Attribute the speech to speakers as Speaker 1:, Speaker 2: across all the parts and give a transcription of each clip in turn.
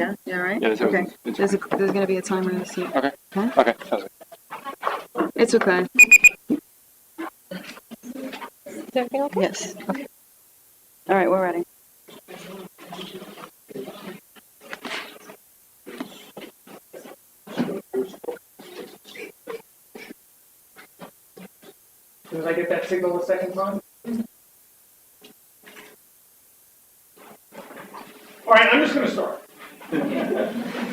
Speaker 1: Yeah, yeah, right?
Speaker 2: Yeah,
Speaker 1: okay. There's going to be a timer in the seat.
Speaker 2: Okay.
Speaker 1: Huh?
Speaker 2: Okay. Sounds good.
Speaker 1: It's okay.
Speaker 3: Is everything okay?
Speaker 1: Yes. Okay. All right, we're ready.
Speaker 4: As soon as I get that signal a second time. All right, I'm just going to start.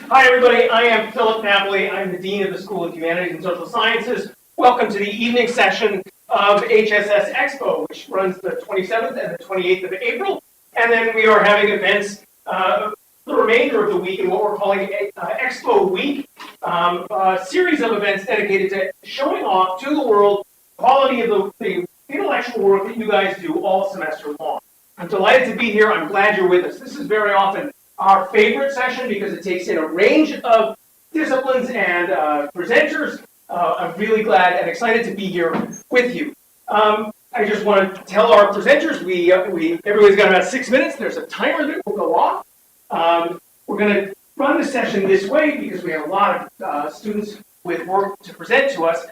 Speaker 4: Hi, everybody. I am Philip Napoli. I'm the Dean of the School of Humanities and Social Sciences. Welcome to the evening session of HSS Expo, which runs the 27th and the 28th of April. And then we are having events the remainder of the week in what we're calling Expo Week, a series of events dedicated to showing off to the world the quality of the intellectual work that you guys do all semester long. I'm delighted to be here. I'm glad you're with us. This is very often our favorite session because it takes in a range of disciplines and presenters. I'm really glad and excited to be here with you. I just want to tell our presenters, everybody's got about 6 minutes. There's a timer that will go off. We're going to run the session this way because we have a lot of students with work to present to us.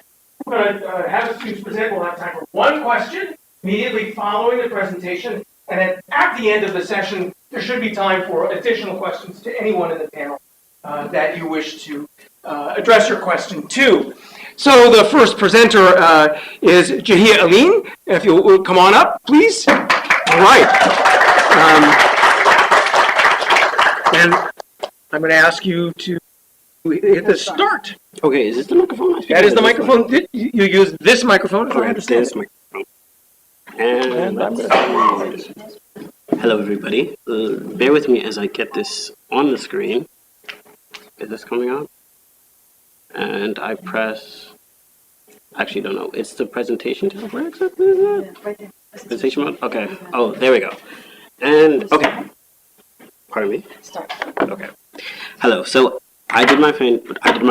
Speaker 4: We're going to have the students present. We'll have time for one question immediately following the presentation. And then at the end of the session, there should be time for additional questions to anyone in the panel that you wish to address your question to. So the first presenter is Jahia Aline. If you will come on up, please. All right. And I'm going to ask you to hit the start.
Speaker 5: Okay, is this the microphone?
Speaker 4: That is the microphone. You use this microphone, if I understand.
Speaker 5: This microphone. And hello, everybody. Bear with me as I get this on the screen. Is this coming on? And I press. Actually, don't know. It's the presentation tab. Where exactly is that?
Speaker 1: Right there.
Speaker 5: Presentation mode. Okay. Oh, there we go. And okay. Pardon me.
Speaker 1: Start.
Speaker 5: Okay. Hello. So I did my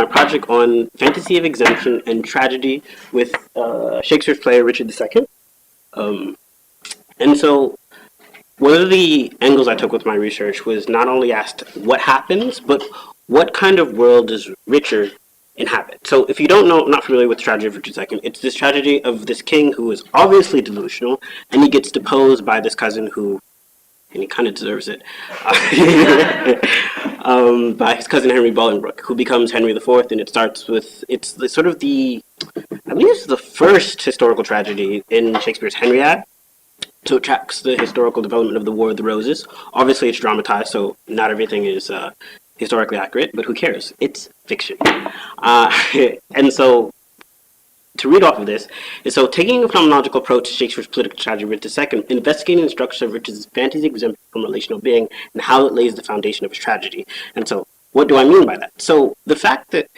Speaker 5: project on fantasy of exemption and tragedy with Shakespeare's play Richard II. And so one of the angles I took with my research was not only asked what happens, but what kind of world does Richard inhabit? So if you don't know, not familiar with the tragedy of Richard II, it's this tragedy of this king who is obviously delusional, and he gets deposed by this cousin who, and he kind of deserves it, by his cousin Henry Bolingbroke, who becomes Henry IV, and it starts with, it's the, sort of the, I believe it's the first historical tragedy in Shakespeare's Henriade. So it tracks the historical development of the War of the Roses. Obviously it's dramatized, so not everything is historically accurate, but who cares? It's fiction. And so to read off of this is so taking a phenomenological approach to Shakespeare's political tragedy of Richard II, investigating the structure of Richard's fantasy exemption from relational being and how it lays the foundation of his tragedy. And so what do I mean by that? So the fact that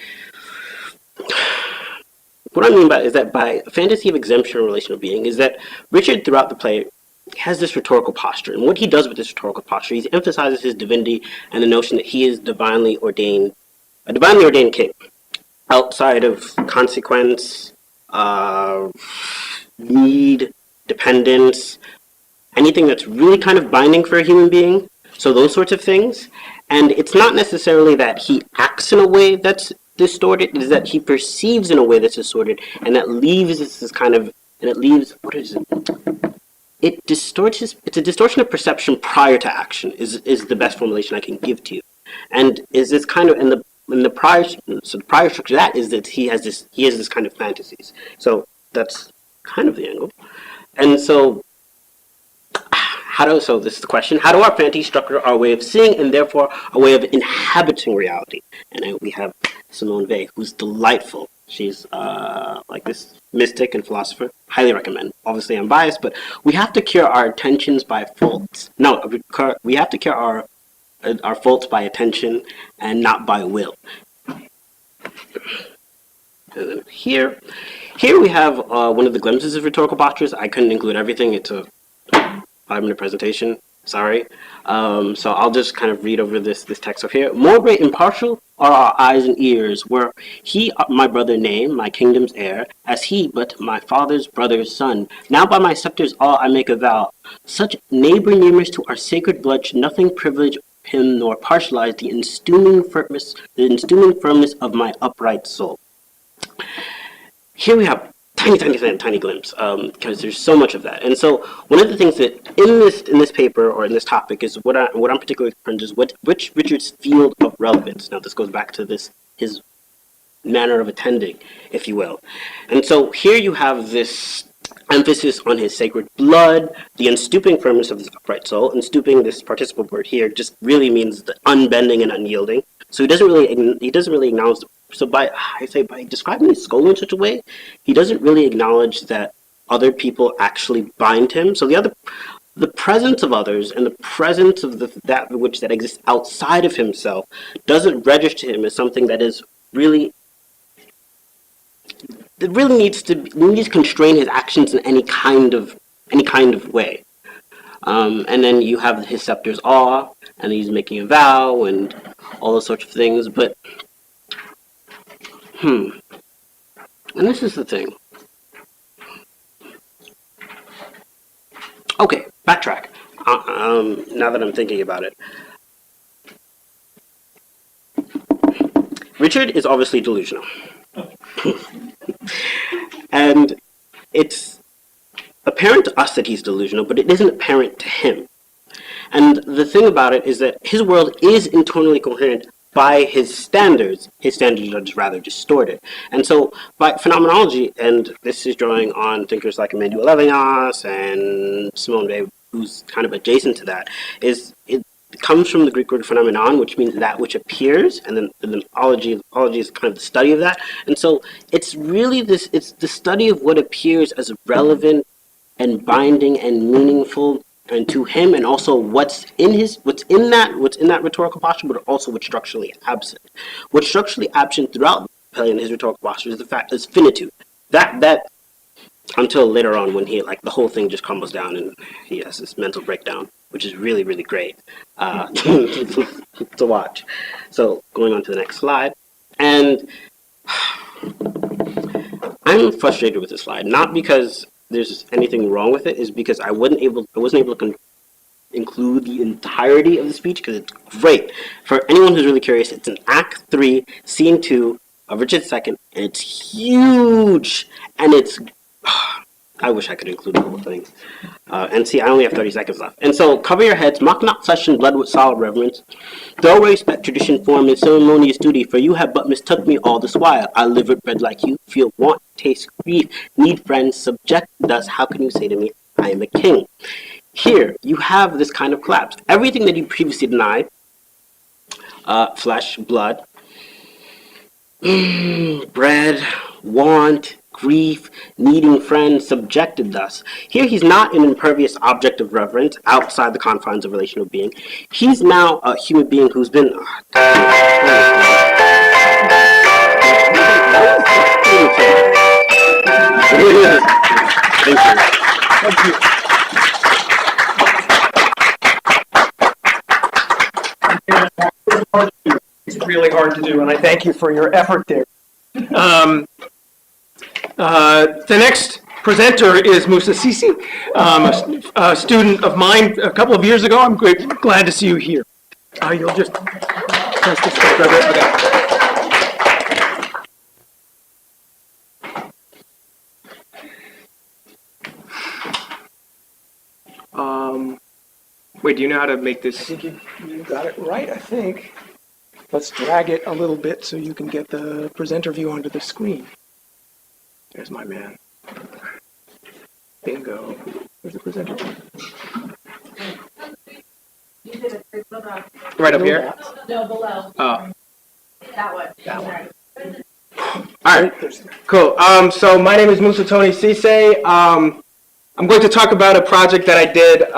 Speaker 5: what I mean by is that by fantasy of exemption from relational being is that Richard throughout the play has this rhetorical posture, and what he does with this rhetorical posture, he emphasizes his divinity and the notion that he is a divinely ordained king, outside of consequence, need, dependence, anything that's really kind of binding for a human being. So those sorts of things, and it's not necessarily that he acts in a way that's distorted, it is that he perceives in a way that's distorted, and that leaves this kind of, and it leaves, what is it? It's a distortion of perception prior to action is the best formulation I can give to you. And is this kind of, and the prior structure to that is that he has this kind of fantasies. So that's kind of the angle. And so so this is the question, how do our fantasies structure our way of seeing and therefore our way of inhabiting reality? And we have Simone Weil, who's delightful. She's like this mystic and philosopher. Highly recommend. Obviously, I'm biased, but we have to cure our attentions by faults. No, we have to cure our faults by attention and not by will. And then here we have one of the glimpses of rhetorical postures. I couldn't include everything. It's a 5-minute presentation. Sorry. So I'll just kind of read over this text over here. More great impartial are our eyes and ears, were he my brother name, my kingdom's heir, as he but my father's brother's son. Now by my scepter's all I make a vow. Such neighbor nearness to our sacred blood should nothing privilege him nor partialize the instuming firmness of my upright soul. Here we have tiny glimpse, because there's so much of that. And so one of the things that in this paper or in this topic is what I'm particularly concerned is which Richard's field of relevance. Now this goes back to his manner of attending, if you will. And so here you have this emphasis on his sacred blood, the unstooping firmness of his upright soul, and stooping, this participle word here, just really means the unbending and unyielding. So he doesn't really acknowledge. So by describing his soul in such a way, he doesn't really acknowledge that other people actually bind him. So the presence of others and the presence of that which that exists outside of himself doesn't register to him as something that is really. It really needs to constrain his actions in any kind of way. And then you have his scepter's awe, and he's making a vow, and all those sorts of things. But, and this is the thing. Okay, backtrack. Now that I'm thinking about it. Richard is obviously delusional. And it's apparent to us that he's delusional, but it isn't apparent to him. And the thing about it is that his world is internally coherent by his standards. His standards are just rather distorted. And so by phenomenology, and this is drawing on thinkers like Emmanuel Levinas and Simone Weil, who's kind of adjacent to that, it comes from the Greek word phenomenon, which means that which appears, and then ology is kind of the study of that. And so it's really it's the study of what appears as relevant and binding and meaningful and to him, and also what's in that rhetorical posture, but also what's structurally absent. What's structurally absent throughout his rhetorical posture is the fact is finitude. That until later on when the whole thing just crumbles down and he has this mental breakdown, which is really, really great to watch. So going on to the next slide. And I'm frustrated with this slide, not because there's anything wrong with it, is because I wasn't able to include the entirety of the speech, because it's great. For anyone who's really curious, it's in Act 3, Scene 2 of Richard II, and it's huge, and it's I wish I could include the whole thing. And see, I only have 30 seconds left. And so, cover your heads, mock not flesh and blood with solid reverence. Throw away respect, tradition, form, and ceremonious duty, for you have but mistook me all this while. I live with bread like you, feel want, taste, grief, need friends, subject thus, how can you say to me, I am a king? Here, you have this kind of collapse. Everything that you previously denied, flesh, blood, bread, want, grief, needing friends, subjected thus. Here he's not an impervious object of reverence outside the confines of relational being. He's now a human being who's been... Thank you.
Speaker 4: It's really hard to do, and I thank you for your effort there. The next presenter is Musa Sisi, a student of mine a couple of years ago. I'm glad to see you here. You'll just press this button. Okay. Wait, do you know how to make this? I think you got it right, I think. Let's drag it a little bit so you can get the presenter view onto the screen. There's my man. Bingo. Where's the presenter? Right up here?
Speaker 3: No, below.
Speaker 4: Oh.
Speaker 3: That one.
Speaker 4: That one. All right. Cool. So my name is Musa Tony Cisse. I'm going to talk about a project that I did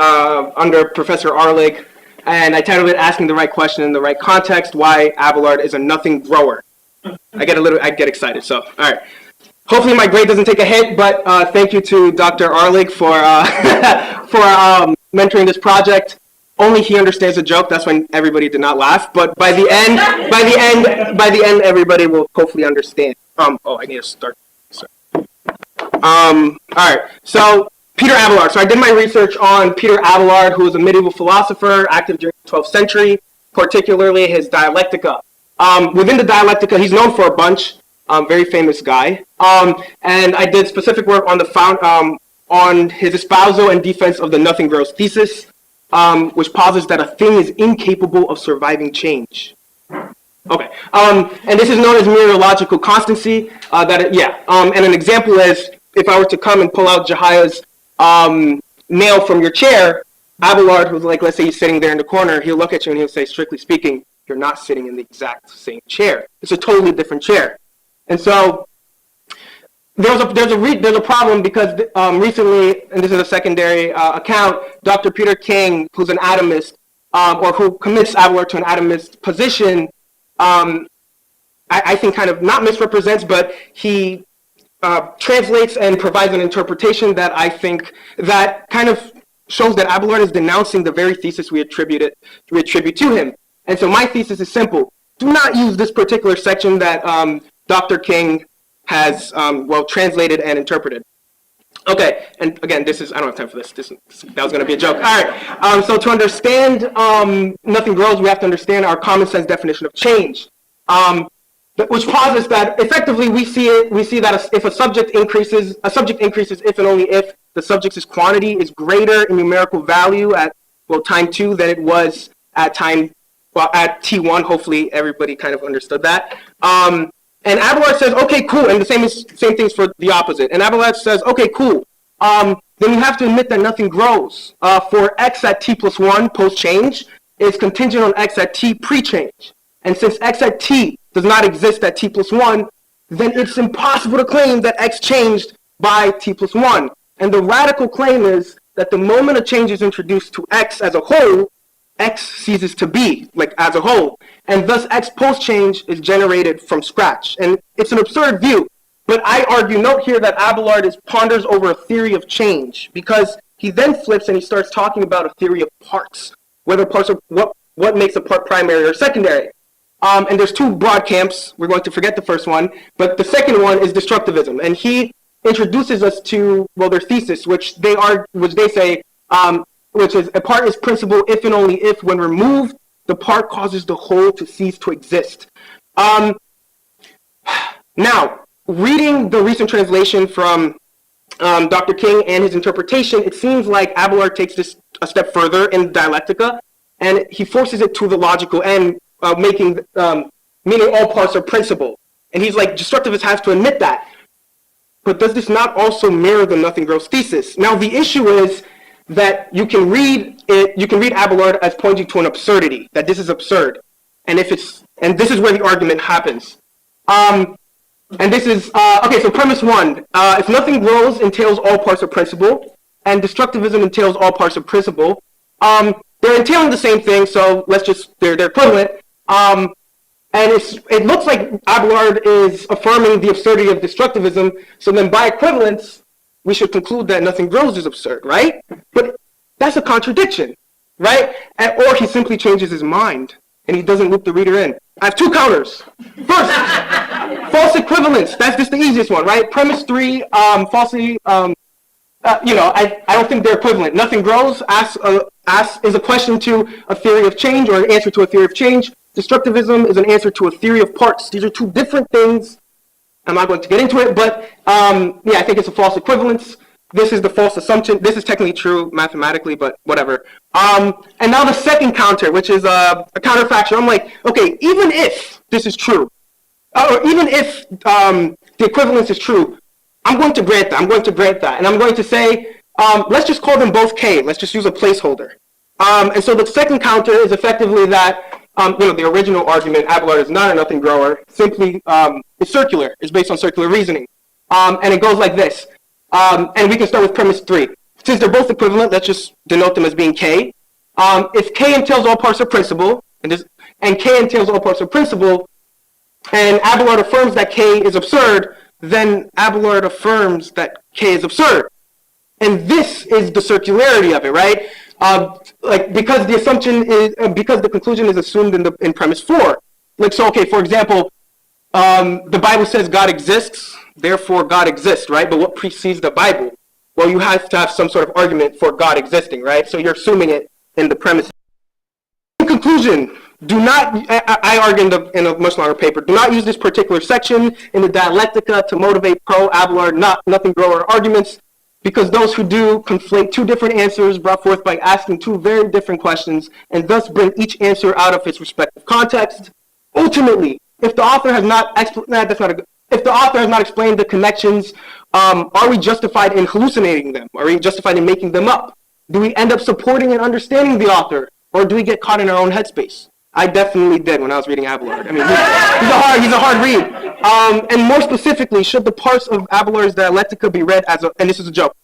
Speaker 4: under Professor Arlig, and I titled it "Asking the Right Question in the Right Context: Why Abelard is a Nothing Grower." I get excited. So, all right. Hopefully my grade doesn't take a hit, but thank you to Dr. Arlig for mentoring this project. Only he understands the joke. That's when everybody did not laugh. But by the end, everybody will hopefully understand. I need to start. All right. So Peter Abelard. So I did my research on Peter Abelard, who was a medieval philosopher active during the 12th century.
Speaker 2: particularly his Dialectica. Within the Dialectica, he's known for a bunch. Very famous guy. And I did specific work on on his espousal and defense of the nothing grows thesis, which posits that a thing is incapable of surviving change. Okay, and this is known as mereological constancy. And an example is if I were to come and pull out Jehiah's nail from your chair, Abelard, who's like, let's say he's sitting there in the corner, he'll look at you and he'll say, strictly speaking, you're not sitting in the exact same chair. It's a totally different chair. And so there's a problem because recently, and this is a secondary account, Dr. Peter King, who's an atomist, or who commits Abelard to an atomist position, I think kind of not misrepresents, but he translates and provides an interpretation that I think that kind of shows that Abelard is denouncing the very thesis we attribute to him. And so my thesis is simple. Do not use this particular section that Dr. King has, translated and interpreted. Okay, and again, I don't have time for this. That was going to be a joke. All right, so to understand nothing grows, we have to understand our common sense definition of change, which posits that effectively we see that if a subject increases if and only if the subject's quantity is greater in numerical value at, time 2 than it was at at T1. Hopefully everybody kind of understood that. And Abelard says, okay, cool, and the same things for the opposite. And Abelard says, okay, cool. Then you have to admit that nothing grows. For x at t plus 1 post-change is contingent on x at t pre-change. And since x at t does not exist at t plus 1, then it's impossible to claim that x changed by t plus 1. And the radical claim is that the moment a change is introduced to x as a whole, x ceases to be, like as a whole. And thus x post-change is generated from scratch. And it's an absurd view, but I argue, note here that Abelard ponders over a theory of change, because he then flips and he starts talking about a theory of parts, whether parts are what makes a part primary or secondary. And there's two broad camps. We're going to forget the first one, but the second one is destructivism. And he introduces us to, their thesis, which they say, which is a part is principal if and only if, when removed, the part causes the whole to cease to exist. Now, reading the recent translation from Dr. King and his interpretation, it seems like Abelard takes this a step further in Dialectica, and he forces it to the logical end, meaning all parts are principal. And he's like, destructivists have to admit that. But does this not also mirror the nothing grows thesis? Now, the issue is that you can read Abelard as pointing to an absurdity, that this is absurd. And this is where the argument happens. And this is, so premise 1, if nothing grows entails all parts are principal, and destructivism entails all parts are principal, they're entailing the same thing, so they're equivalent. And it looks like Abelard is affirming the absurdity of destructivism, so then by equivalence, we should conclude that nothing grows is absurd, right? But that's a contradiction, right? Or he simply changes his mind, and he doesn't loop the reader in. I have two counters. First, false equivalence. That's just the easiest one, right? Premise 3, falsely, I don't think they're equivalent. Nothing grows is a question to a theory of change, or an answer to a theory of change. Destructivism is an answer to a theory of parts. These are two different things. I'm not going to get into it, but I think it's a false equivalence. This is the false assumption. This is technically true mathematically, but whatever. And now the second counter, which is a counterfactual. I'm like, okay, even if this is true, or even if the equivalence is true, I'm going to grant that. And I'm going to say, let's just call them both K. Let's just use a placeholder. And so the second counter is effectively that, the original argument, Abelard is not a nothing grower, simply it's circular. It's based on circular reasoning. And it goes like this. And we can start with premise 3. Since they're both equivalent, let's just denote them as being K. If K entails all parts are principal, and K entails all parts are principal, and Abelard affirms that K is absurd, then Abelard affirms that K is absurd. And this is the circularity of it, right? Because the conclusion is assumed in premise 4. For example, the Bible says God exists, therefore God exists, right? But what precedes the Bible? Well, you have to have some sort of argument for God existing, right? So you're assuming it in the premise. In conclusion, do not, I argue in a much longer paper, do not use this particular section in the dialectica to motivate pro-Abelard, nothing grower arguments, because those who do conflate two different answers brought forth by asking two very different questions, and thus bring each answer out of its respective context. Ultimately, if the author has not if the author has not explained the connections, are we justified in hallucinating them? Are we justified in making them up? Do we end up supporting and understanding the author, or do we get caught in our own headspace? I definitely did when I was reading Abelard. I mean, he's a hard read. And more specifically, should the parts of Abelard's Dialectica be read as a, and this is a joke,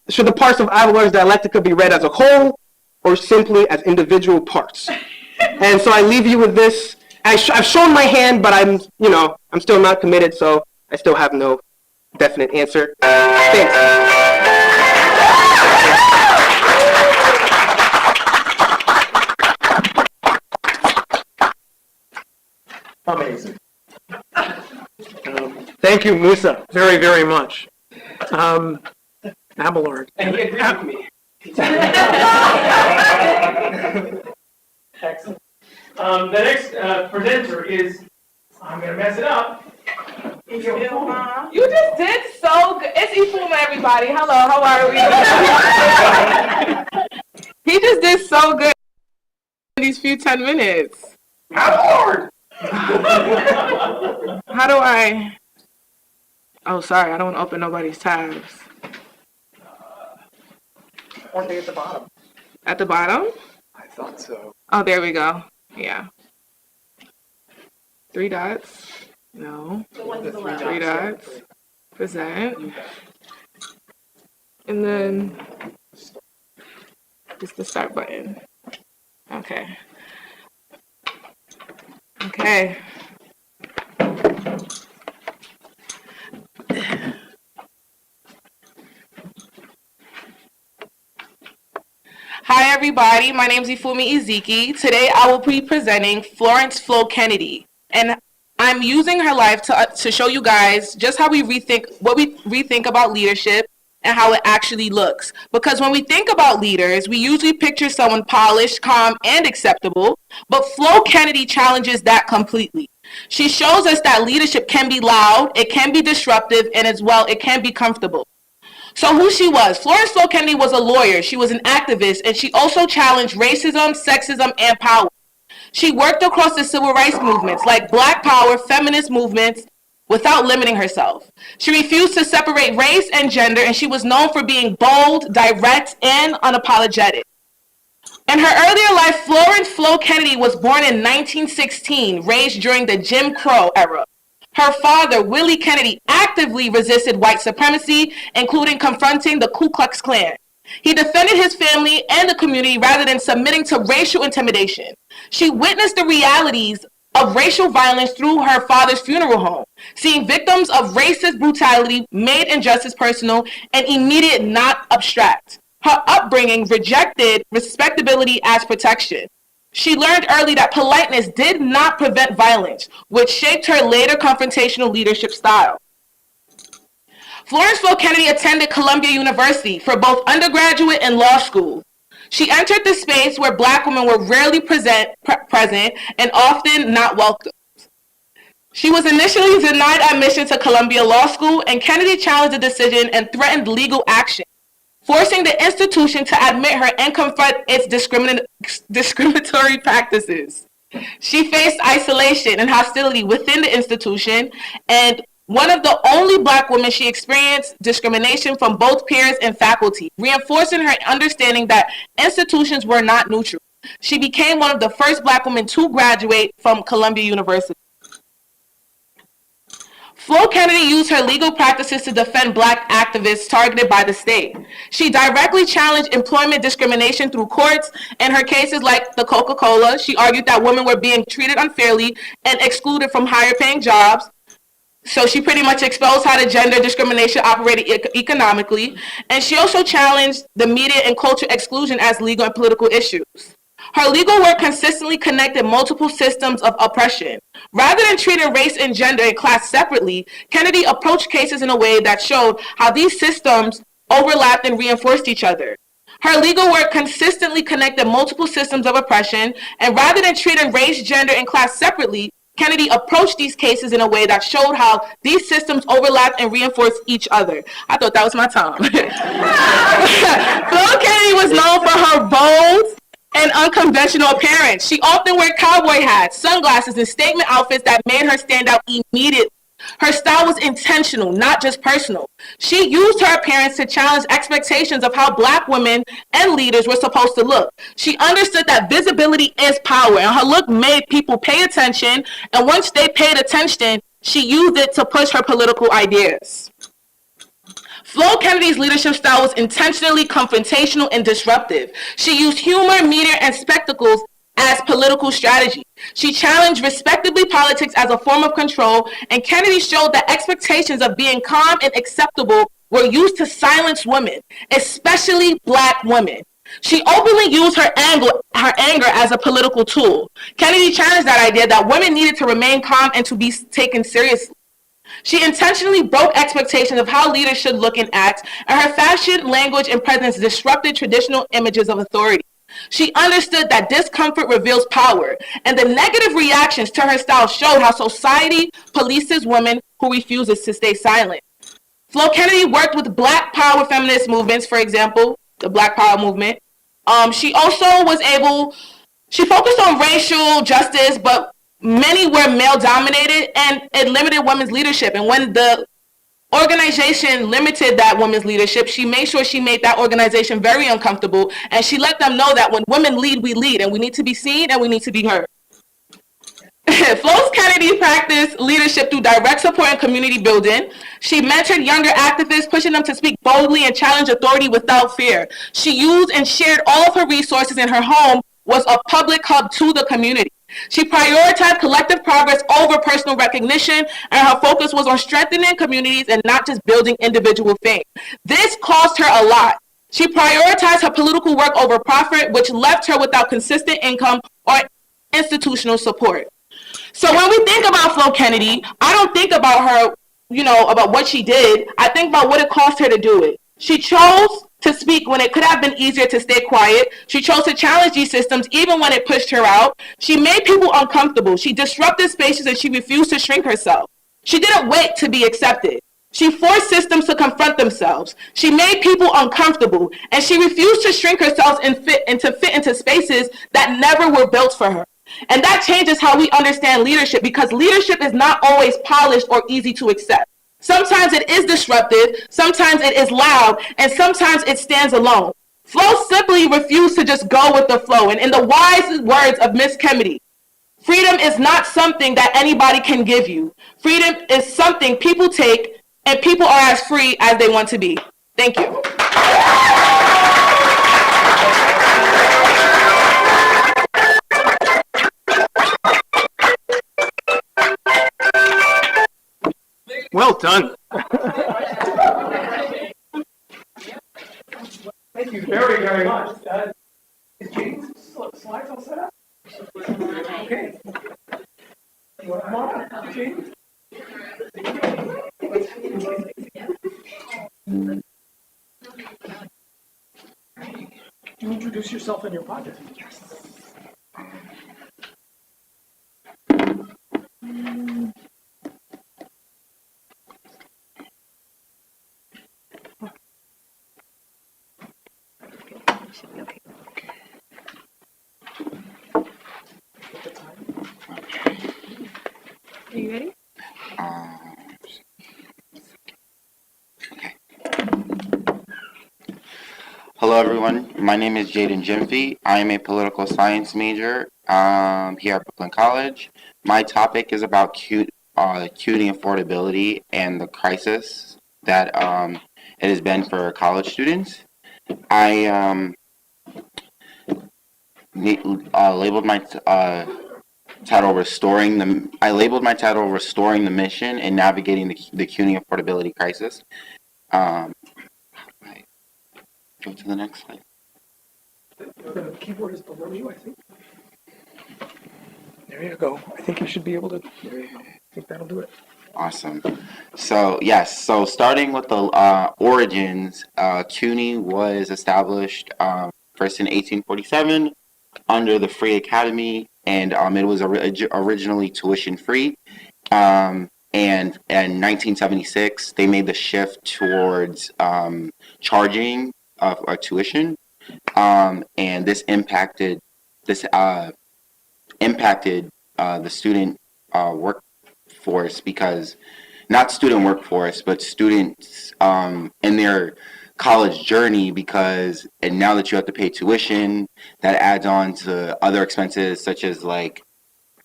Speaker 2: should the parts of Abelard's Dialectica be read as a whole, or simply as individual parts? And so I leave you with this. I've shown my hand, but I'm still not committed, so I still have no definite answer. Thanks.
Speaker 4: Amazing. Thank you, Musa, very, very much. Abelard. And he agreed with me. Excellent. The next presenter is, I'm going to mess it up.
Speaker 6: You just did so good. It's Ifuma, everybody. Hello, how are we? He just did so good in these few 10 minutes.
Speaker 4: Abelard!
Speaker 6: How do I? Oh, sorry, I don't want to open nobody's tabs.
Speaker 4: Aren't they at the bottom?
Speaker 6: At the bottom?
Speaker 4: I thought so.
Speaker 6: Oh, there we go. Yeah. 3 dots. No.
Speaker 4: The
Speaker 6: 3 dots. Present. And then just the start button. Okay. Okay. Hi everybody, my name is Ifumi Ezeki. Today I will be presenting Florence Flo Kennedy, and I'm using her life to show you guys just how we rethink about leadership and how it actually looks. Because when we think about leaders, we usually picture someone polished, calm, and acceptable, but Flo Kennedy challenges that completely. She shows us that leadership can be loud, it can be disruptive, and as well, it can be comfortable. So who she was. Florence Flo Kennedy was a lawyer, she was an activist, and she also challenged racism, sexism, and power. She worked across the civil rights movements like Black Power, feminist movements, without limiting herself. She refused to separate race and gender, and she was known for being bold, direct, and unapologetic. In her earlier life, Florence Flo Kennedy was born in 1916, raised during the Jim Crow era. Her father, Willie Kennedy, actively resisted white supremacy, including confronting the Ku Klux Klan. He defended his family and the community rather than submitting to racial intimidation. She witnessed the realities of racial violence through her father's funeral home, seeing victims of racist brutality made injustice personal and immediate, not abstract. Her upbringing rejected respectability as protection. She learned early that politeness did not prevent violence, which shaped her later confrontational leadership style. Florence Flo Kennedy attended Columbia University for both undergraduate and law school. She entered the space where Black women were rarely present and often not welcomed. She was initially denied admission to Columbia Law School, and Kennedy challenged the decision and threatened legal action, forcing the institution to admit her and confront its discriminatory practices. She faced isolation and hostility within the institution, and one of the only Black women, she experienced discrimination from both peers and faculty, reinforcing her understanding that institutions were not neutral. She became one of the first Black women to graduate from Columbia University. Flo Kennedy used her legal practices to defend Black activists targeted by the state. She directly challenged employment discrimination through courts. In her cases like the Coca-Cola, she argued that women were being treated unfairly and excluded from higher paying jobs. So she pretty much exposed how the gender discrimination operated economically. And she also challenged the media and culture exclusion as legal and political issues. Her legal work consistently connected multiple systems of oppression. Rather than treating race and gender and class separately, Kennedy approached cases in a way that showed how these systems overlapped and reinforced each other. Her legal work consistently connected multiple systems of oppression, and rather than treating race, gender, and class separately, Kennedy approached these cases in a way that showed how these systems overlap and reinforce each other. I thought that was my time. Flo Kennedy was known for her bold and unconventional appearance. She often wore cowboy hats, sunglasses, and statement outfits that made her stand out immediately. Her style was intentional, not just personal. She used her appearance to challenge expectations of how Black women and leaders were supposed to look. She understood that visibility is power, and her look made people pay attention, and once they paid attention, she used it to push her political ideas. Flo Kennedy's leadership style was intentionally confrontational and disruptive. She used humor, media, and spectacles as political strategy. She challenged respectably politics as a form of control, and Kennedy showed that expectations of being calm and acceptable were used to silence women, especially Black women. She openly used her anger as a political tool. Kennedy challenged that idea that women needed to remain calm and to be taken seriously. She intentionally broke expectations of how leaders should look and act, and her fashion, language, and presence disrupted traditional images of authority. She understood that discomfort reveals power, and the negative reactions to her style showed how society polices women who refuses to stay silent. Flo Kennedy worked with Black power feminist movements, for example, the Black Power movement. She focused on racial justice, but many were male dominated, and it limited women's leadership. And when the organization limited that women's leadership, she made sure she made that organization very uncomfortable, and she let them know that when women lead, we lead, and we need to be seen and we need to be heard. Flo Kennedy practiced leadership through direct support and community building. She mentored younger activists, pushing them to speak boldly and challenge authority without fear. She used and shared all of her resources, and her home was a public hub to the community. She prioritized collective progress over personal recognition, and her focus was on strengthening communities and not just building individual fame. This cost her a lot. She prioritized her political work over profit, which left her without consistent income or institutional support. So when we think about Flo Kennedy, I don't think about her, about what she did. I think about what it cost her to do it. She chose to speak when it could have been easier to stay quiet. She chose to challenge these systems even when it pushed her out. She made people uncomfortable. She disrupted spaces, and she refused to shrink herself. She didn't wait to be accepted. She forced systems to confront themselves. She made people uncomfortable, and she refused to shrink herself and fit into spaces that never were built for her. And that changes how we understand leadership, because leadership is not always polished or easy to accept. Sometimes it is disruptive, sometimes it is loud, and sometimes it stands alone. Flo simply refused to just go with the flow. And in the wise words of Miss Kennedy, freedom is not something that anybody can give you. Freedom is something people take, and people are as free as they want to be. Thank you.
Speaker 4: Well done. Thank you very, very much. Is James' slides all set up? Okay. You want to come on, James? Can you introduce yourself and your project? Yes.
Speaker 1: Should be okay. Are you ready?
Speaker 7: Hello, everyone. My name is Jaden Jimfy. I am a political science major here at Brooklyn College. My topic is about CUNY affordability and the crisis that it has been for college students. I labeled my title "Restoring the Mission and Navigating the CUNY Affordability Crisis." Go to the next slide.
Speaker 4: The keyboard is below you, I think. There you go. I think you should be able to. There you go. I think that'll do it.
Speaker 7: Awesome. So yes, so starting with the origins, CUNY was established first in 1847 under the Free Academy, and it was originally tuition free. And in 1976, they made the shift towards charging of tuition, and this impacted the student workforce, because not student workforce, but students in their college journey, because and now that you have to pay tuition, that adds on to other expenses such as like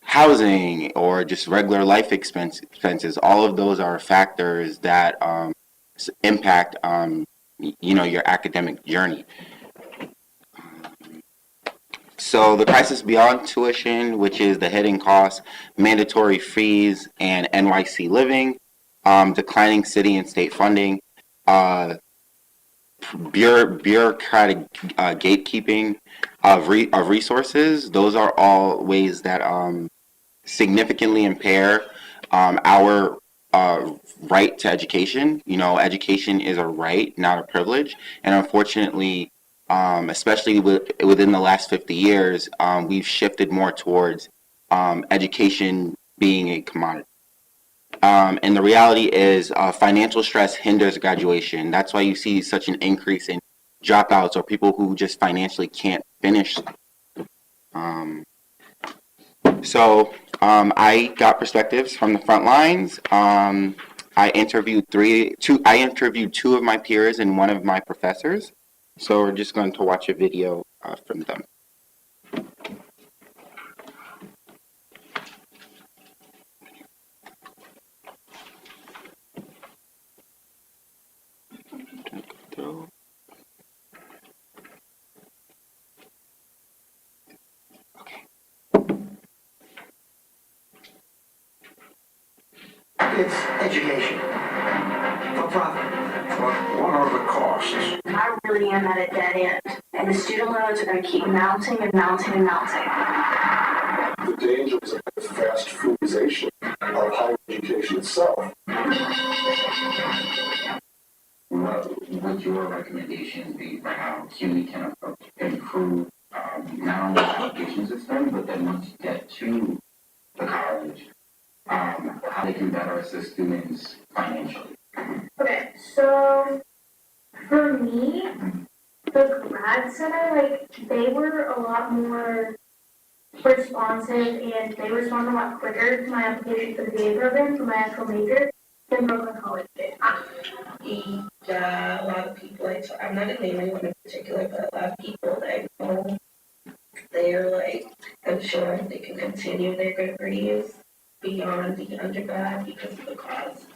Speaker 7: housing or just regular life expenses. All of those are factors that impact your academic journey. So the crisis beyond tuition, which is the hidden costs, mandatory fees, and NYC living, declining city and state funding, bureaucratic gatekeeping of resources. Those are all ways that significantly impair our right to education. Education is a right, not a privilege, and unfortunately, especially within the last 50 years, we've shifted more towards education being a commodity. And the reality is financial stress hinders graduation. That's why you see such an increase in dropouts or people who just financially can't finish. So I got perspectives from the front lines. I interviewed two of my peers and one of my professors. So we're just going to watch a video from them.
Speaker 8: It's education. For profit. What are the costs?
Speaker 9: I really am at a dead end, and the student loans are going to keep mounting and mounting and mounting.
Speaker 8: The dangers of the fast foodization of higher education itself. What would your recommendations be for how CUNY can improve not only the application system, but then once you get to the college, how they can better assist students financially?
Speaker 9: Okay, so for me, the grad center, they were a lot more responsive and they responded a lot quicker to my application for the BA program for my actual major than Brooklyn College did.
Speaker 10: Yeah, a lot of people, I'm not gonna name anyone in particular, but a lot of people that I know, they're unsure if they can continue their degrees beyond the undergrad because of the cost.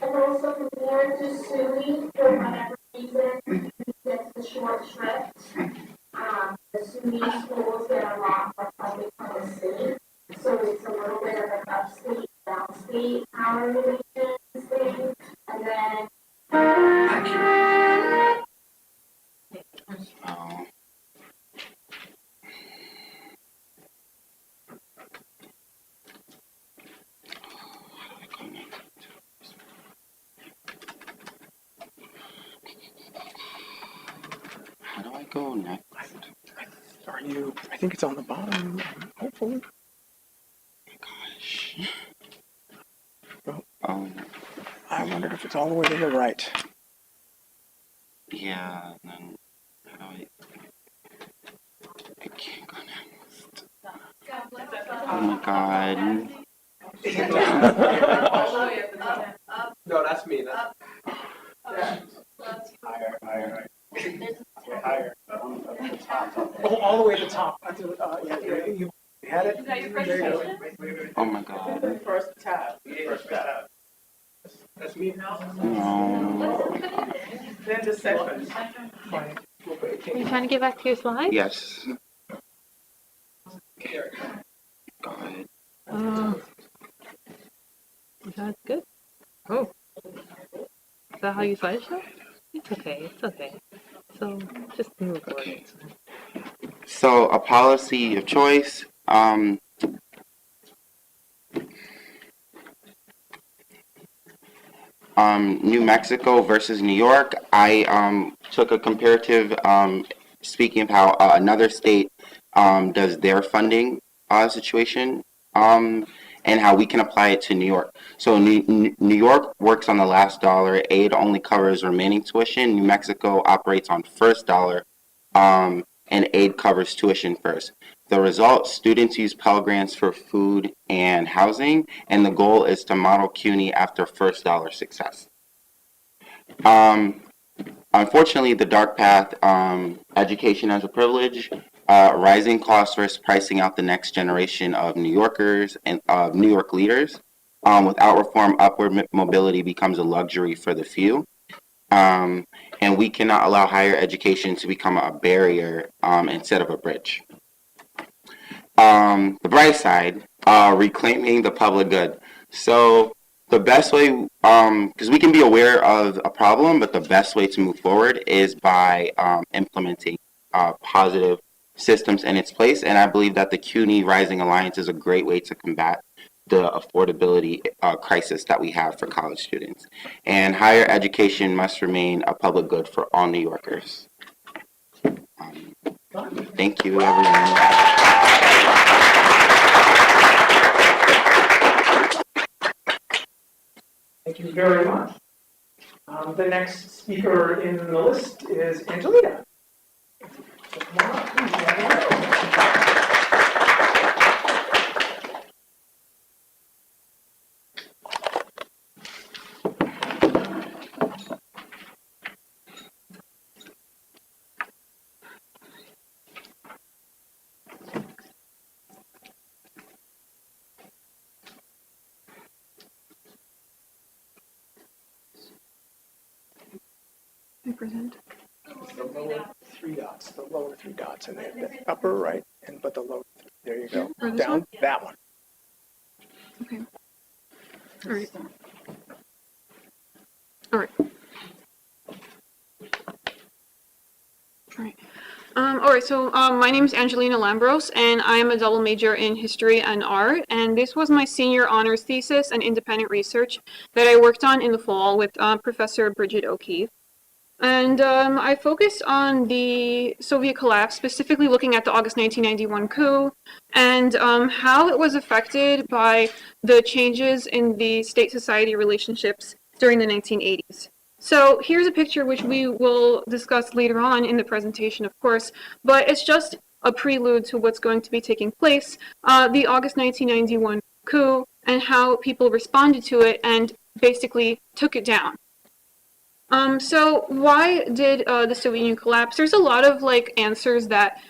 Speaker 9: And also for more to SUNY, for whatever reason, gets the short shrift. The SUNY schools get a lot more funding from the state, so it's a little bit of an upstate, downstate power relations thing. And then
Speaker 7: Thank you. How do I go next?
Speaker 2: I think it's on the bottom, hopefully.
Speaker 7: Gosh.
Speaker 2: I wondered if it's all the way to the right.
Speaker 7: Yeah, and then how do I can't go next. Oh my god.
Speaker 2: No, that's me. Higher. Oh, all the way at the top. You had it?
Speaker 7: Oh my god.
Speaker 2: First tab. That's me.
Speaker 7: No.
Speaker 2: Then the second.
Speaker 1: Are you trying to get back to your slide?
Speaker 7: Yes. God.
Speaker 1: Oh. That's good. Oh. Is that how you slideshow? It's okay. It's okay. So just move forward.
Speaker 7: So a policy of choice. New Mexico versus New York, I took a comparative, speaking of how another state does their funding situation, and how we can apply it to New York. So New York works on the last dollar. Aid only covers remaining tuition. New Mexico operates on first dollar, and aid covers tuition first. The result, students use Pell Grants for food and housing, and the goal is to model CUNY after first dollar success. Unfortunately, the dark path, education as a privilege, rising costs risk pricing out the next generation of New Yorkers and New York leaders. Without reform, upward mobility becomes a luxury for the few. And we cannot allow higher education to become a barrier instead of a bridge. The bright side, reclaiming the public good. So the best way, because we can be aware of a problem, but the best way to move forward is by implementing positive systems in its place. And I believe that the CUNY Rising Alliance is a great way to combat the affordability crisis that we have for college students. And higher education must remain a public good for all New Yorkers. Thank you, everyone.
Speaker 4: Thank you very much. The next speaker in the list is Angelina. So come on up, please, Angelina.
Speaker 1: Present.
Speaker 4: The lower three dots, and the upper right, but the lower, there you go.
Speaker 1: Or this
Speaker 4: Down,
Speaker 1: one?
Speaker 4: that one.
Speaker 1: Okay. All right. All right. All right. All right, so my name is Angelina Lambros, and I am a double major in history and art, and this was my senior honors thesis and independent research that I worked on in the fall with Professor Bridget O'Keefe. And I focused on the Soviet collapse, specifically looking at the August 1991 coup and how it was affected by the changes in the state-society relationships during the 1980s. So here's a picture which we will discuss later on in the presentation, of course, but it's just a prelude to what's going to be taking place, the August 1991 coup and how people responded to it and basically took it down. So why did the Soviet Union collapse? There's a lot of answers that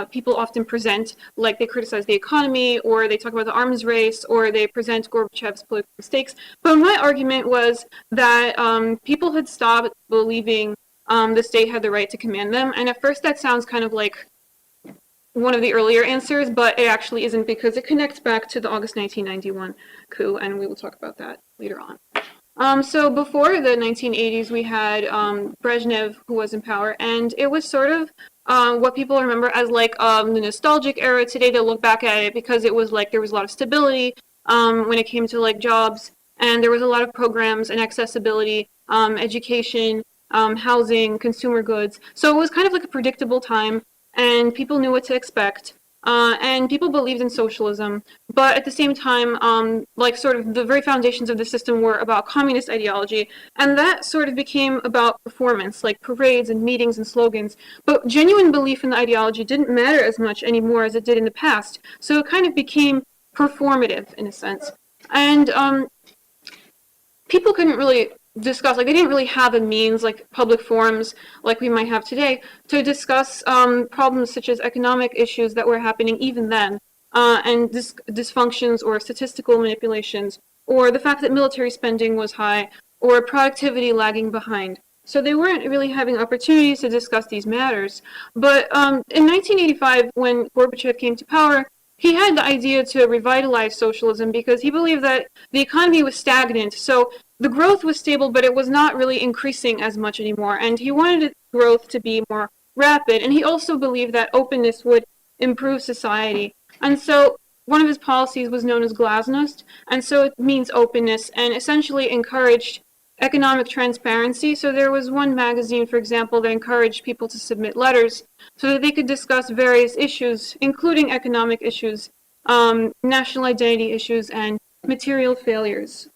Speaker 1: people often present, like they criticize the economy, or they talk about the arms race, or they present Gorbachev's political mistakes. But my argument was that people had stopped believing the state had the right to command them. And at first that sounds kind of like one of the earlier answers, but it actually isn't, because it connects back to the August 1991 coup, and we will talk about that later on. So before the 1980s, we had Brezhnev, who was in power, and it was sort of what people remember as the nostalgic era. Today they look back at it because it was there was a lot of stability when it came to jobs, and there was a lot of programs and accessibility, education, housing, consumer goods. So it was kind of like a predictable time, and people knew what to expect. And people believed in socialism, but at the same time, sort of the very foundations of the system were about communist ideology, and that sort of became about performance, like parades and meetings and slogans. But genuine belief in the ideology didn't matter as much anymore as it did in the past, so it kind of became performative in a sense. And people couldn't really discuss, they didn't really have a means, like public forums like we might have today, to discuss problems such as economic issues that were happening even then, and dysfunctions or statistical manipulations, or the fact that military spending was high, or productivity lagging behind. So they weren't really having opportunities to discuss these matters. But in 1985, when Gorbachev came to power, he had the idea to revitalize socialism because he believed that the economy was stagnant. So the growth was stable, but it was not really increasing as much anymore. And he wanted growth to be more rapid. And he also believed that openness would improve society. And so one of his policies was known as glasnost. And so it means openness, and essentially encouraged economic transparency. So there was one magazine, for example, that encouraged people to submit letters so that they could discuss various issues, including economic issues, national identity issues, and material failures.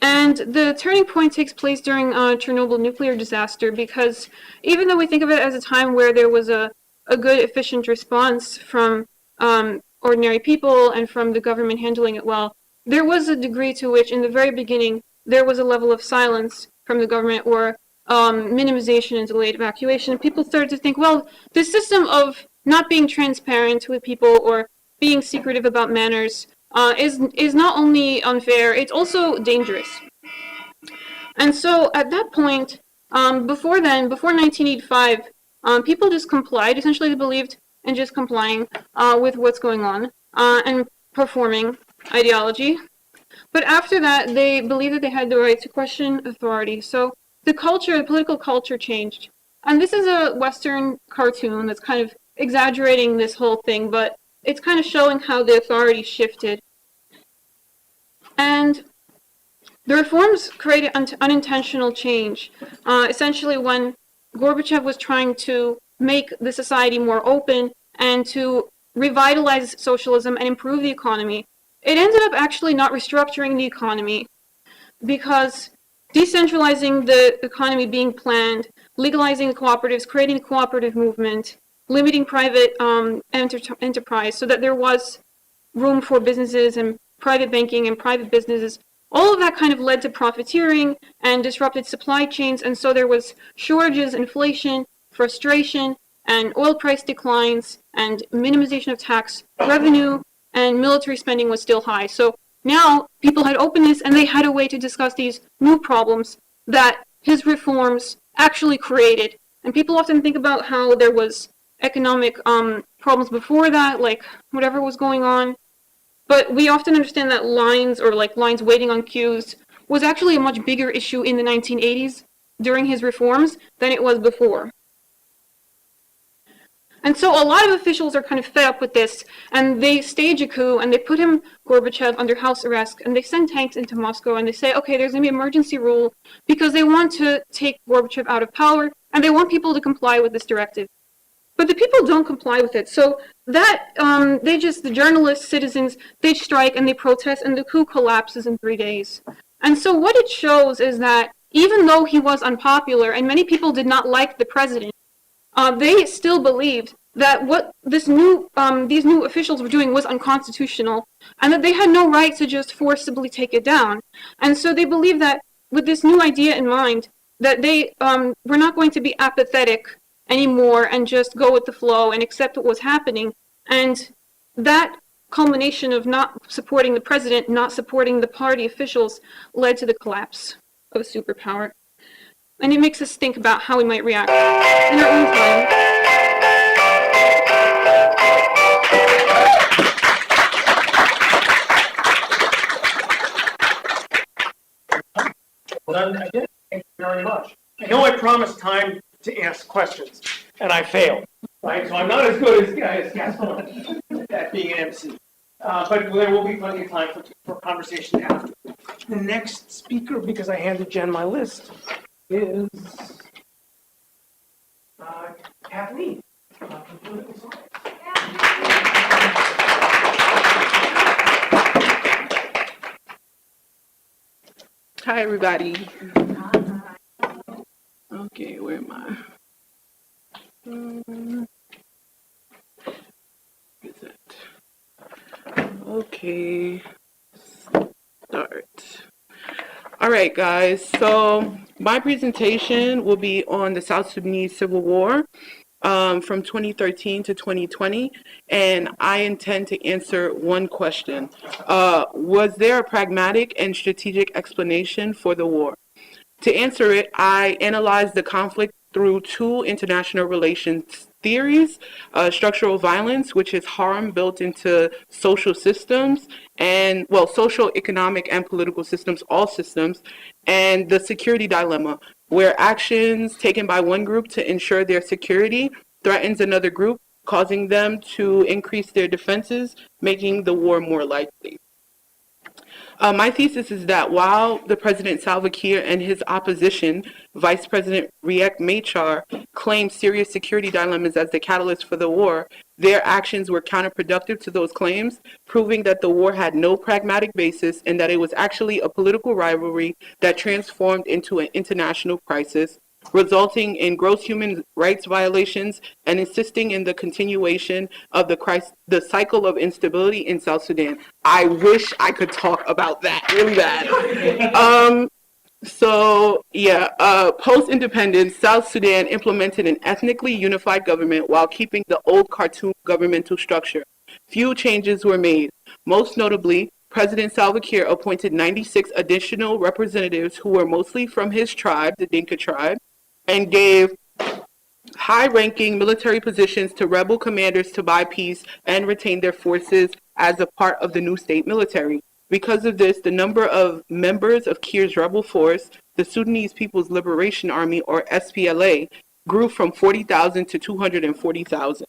Speaker 1: And the turning point takes place during Chernobyl nuclear disaster, because even though we think of it as a time where there was a good, efficient response from ordinary people and from the government handling it well, there was a degree to which, in the very beginning, there was a level of silence from the government, or minimization and delayed evacuation. And people started to think, well, the system of not being transparent with people or being secretive about manners is not only unfair, it's also dangerous. And so at that point, before 1985, people just complied. Essentially, they believed in just complying with what's going on and performing ideology. But after that, they believed that they had the right to question authority. So the political culture changed. And this is a Western cartoon that's kind of exaggerating this whole thing, but it's kind of showing how the authority shifted. And the reforms created unintentional change. Essentially, when Gorbachev was trying to make the society more open and to revitalize socialism and improve the economy, it ended up actually not restructuring the economy, because decentralizing the economy being planned, legalizing the cooperatives, creating a cooperative movement, limiting private enterprise so that there was room for businesses and private banking and private businesses, all of that kind of led to profiteering and disrupted supply chains. And so there was shortages, inflation, frustration, and oil price declines, and minimization of tax revenue, and military spending was still high. So now people had openness, and they had a way to discuss these new problems that his reforms actually created. And people often think about how there was economic problems before that, like whatever was going on. But we often understand that lines, or like lines waiting on queues, was actually a much bigger issue in the 1980s during his reforms than it was before. And so a lot of officials are kind of fed up with this, and they stage a coup, and they put Gorbachev, under house arrest, and they send tanks into Moscow, and they say, okay, there's going to be emergency rule, because they want to take Gorbachev out of power, and they want people to comply with this directive. But the people don't comply with it. So that, the journalists, citizens, they strike and they protest, and the coup collapses in 3 days. And so what it shows is that even though he was unpopular, and many people did not like the president, they still believed that what these new officials were doing was unconstitutional, and that they had no right to just forcibly take it down. And so they believed that with this new idea in mind, that they were not going to be apathetic anymore and just go with the flow and accept what was happening. And that culmination of not supporting the president, not supporting the party officials, led to the collapse of a superpower. And it makes us think about how we might react in our own time.
Speaker 4: Well done again. Thank you very much. I know I promised time to ask questions, and I failed. Right? So I'm not as good as Gaston at being an MC. But there will be plenty of time for conversation after. The next speaker, because I handed Jen my list, is Kathleen. From Political Science.
Speaker 6: Hi, everybody. Okay, where am I? Is it? Okay, start. All right, guys, so my presentation will be on the South Sudanese Civil War from 2013 to 2020, and I intend to answer one question. Was there a pragmatic and strategic explanation for the war? To answer it, I analyzed the conflict through two international relations theories, structural violence, which is harm built into social systems, and, well, social, economic, and political systems, all systems, and the security dilemma, where actions taken by one group to ensure their security threatens another group, causing them to increase their defenses, making the war more likely. My thesis is that while the President Salva Kiir and his opposition, Vice President Riek Machar, claimed serious security dilemmas as the catalyst for the war, their actions were counterproductive to those claims, proving that the war had no pragmatic basis and that it was actually a political rivalry that transformed into an international crisis, resulting in gross human rights violations and insisting in the continuation of the cycle of instability in South Sudan. I wish I could talk about that really bad. Post-independence, South Sudan implemented an ethnically unified government while keeping the old Khartoum governmental structure. Few changes were made. Most notably, President Salva Kiir appointed 96 additional representatives who were mostly from his tribe, the Dinka tribe, and gave high-ranking military positions to rebel commanders to buy peace and retain their forces as a part of the new state military. Because of this, the number of members of Kiir's rebel force, the Sudanese People's Liberation Army, or SPLA, grew from 40,000 to 240,000.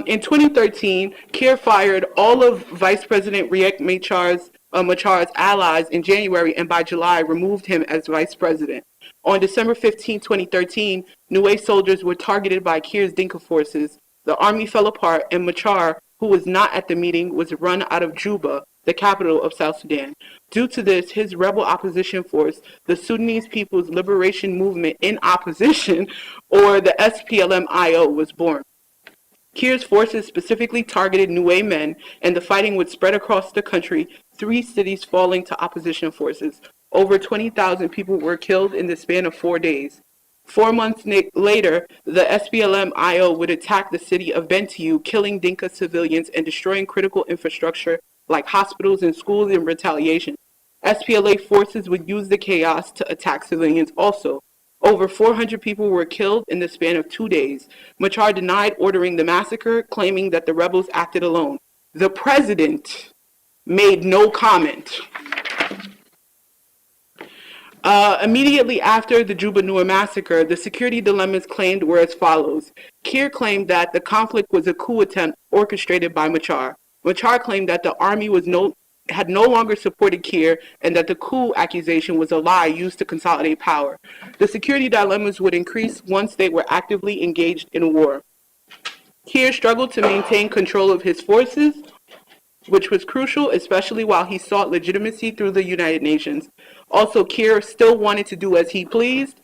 Speaker 6: In 2013, Kiir fired all of Vice President Riek Machar's allies in January, and by July removed him as vice president. On December 15, 2013, Niue soldiers were targeted by Kiir's Dinka forces. The army fell apart, and Machar, who was not at the meeting, was run out of Juba, the capital of South Sudan. Due to this, his rebel opposition force, the Sudanese People's Liberation Movement in Opposition, or the SPLM-IO, was born. Kiir's forces specifically targeted Niue men, and the fighting would spread across the country, 3 cities falling to opposition forces. Over 20,000 people were killed in the span of 4 days. 4 months later, the SPLM-IO would attack the city of Bentiu, killing Dinka civilians and destroying critical infrastructure like hospitals and schools in retaliation. SPLA forces would use the chaos to attack civilians also. Over 400 people were killed in the span of 2 days. Machar denied ordering the massacre, claiming that the rebels acted alone. The president made no comment. Immediately after the Juba Nur massacre, the security dilemmas claimed were as follows. Kiir claimed that the conflict was a coup attempt orchestrated by Machar. Machar claimed that the army had no longer supported Kiir and that the coup accusation was a lie used to consolidate power. The security dilemmas would increase once they were actively engaged in war. Kiir struggled to maintain control of his forces, which was crucial, especially while he sought legitimacy through the United Nations. Also, Kiir still wanted to do as he pleased,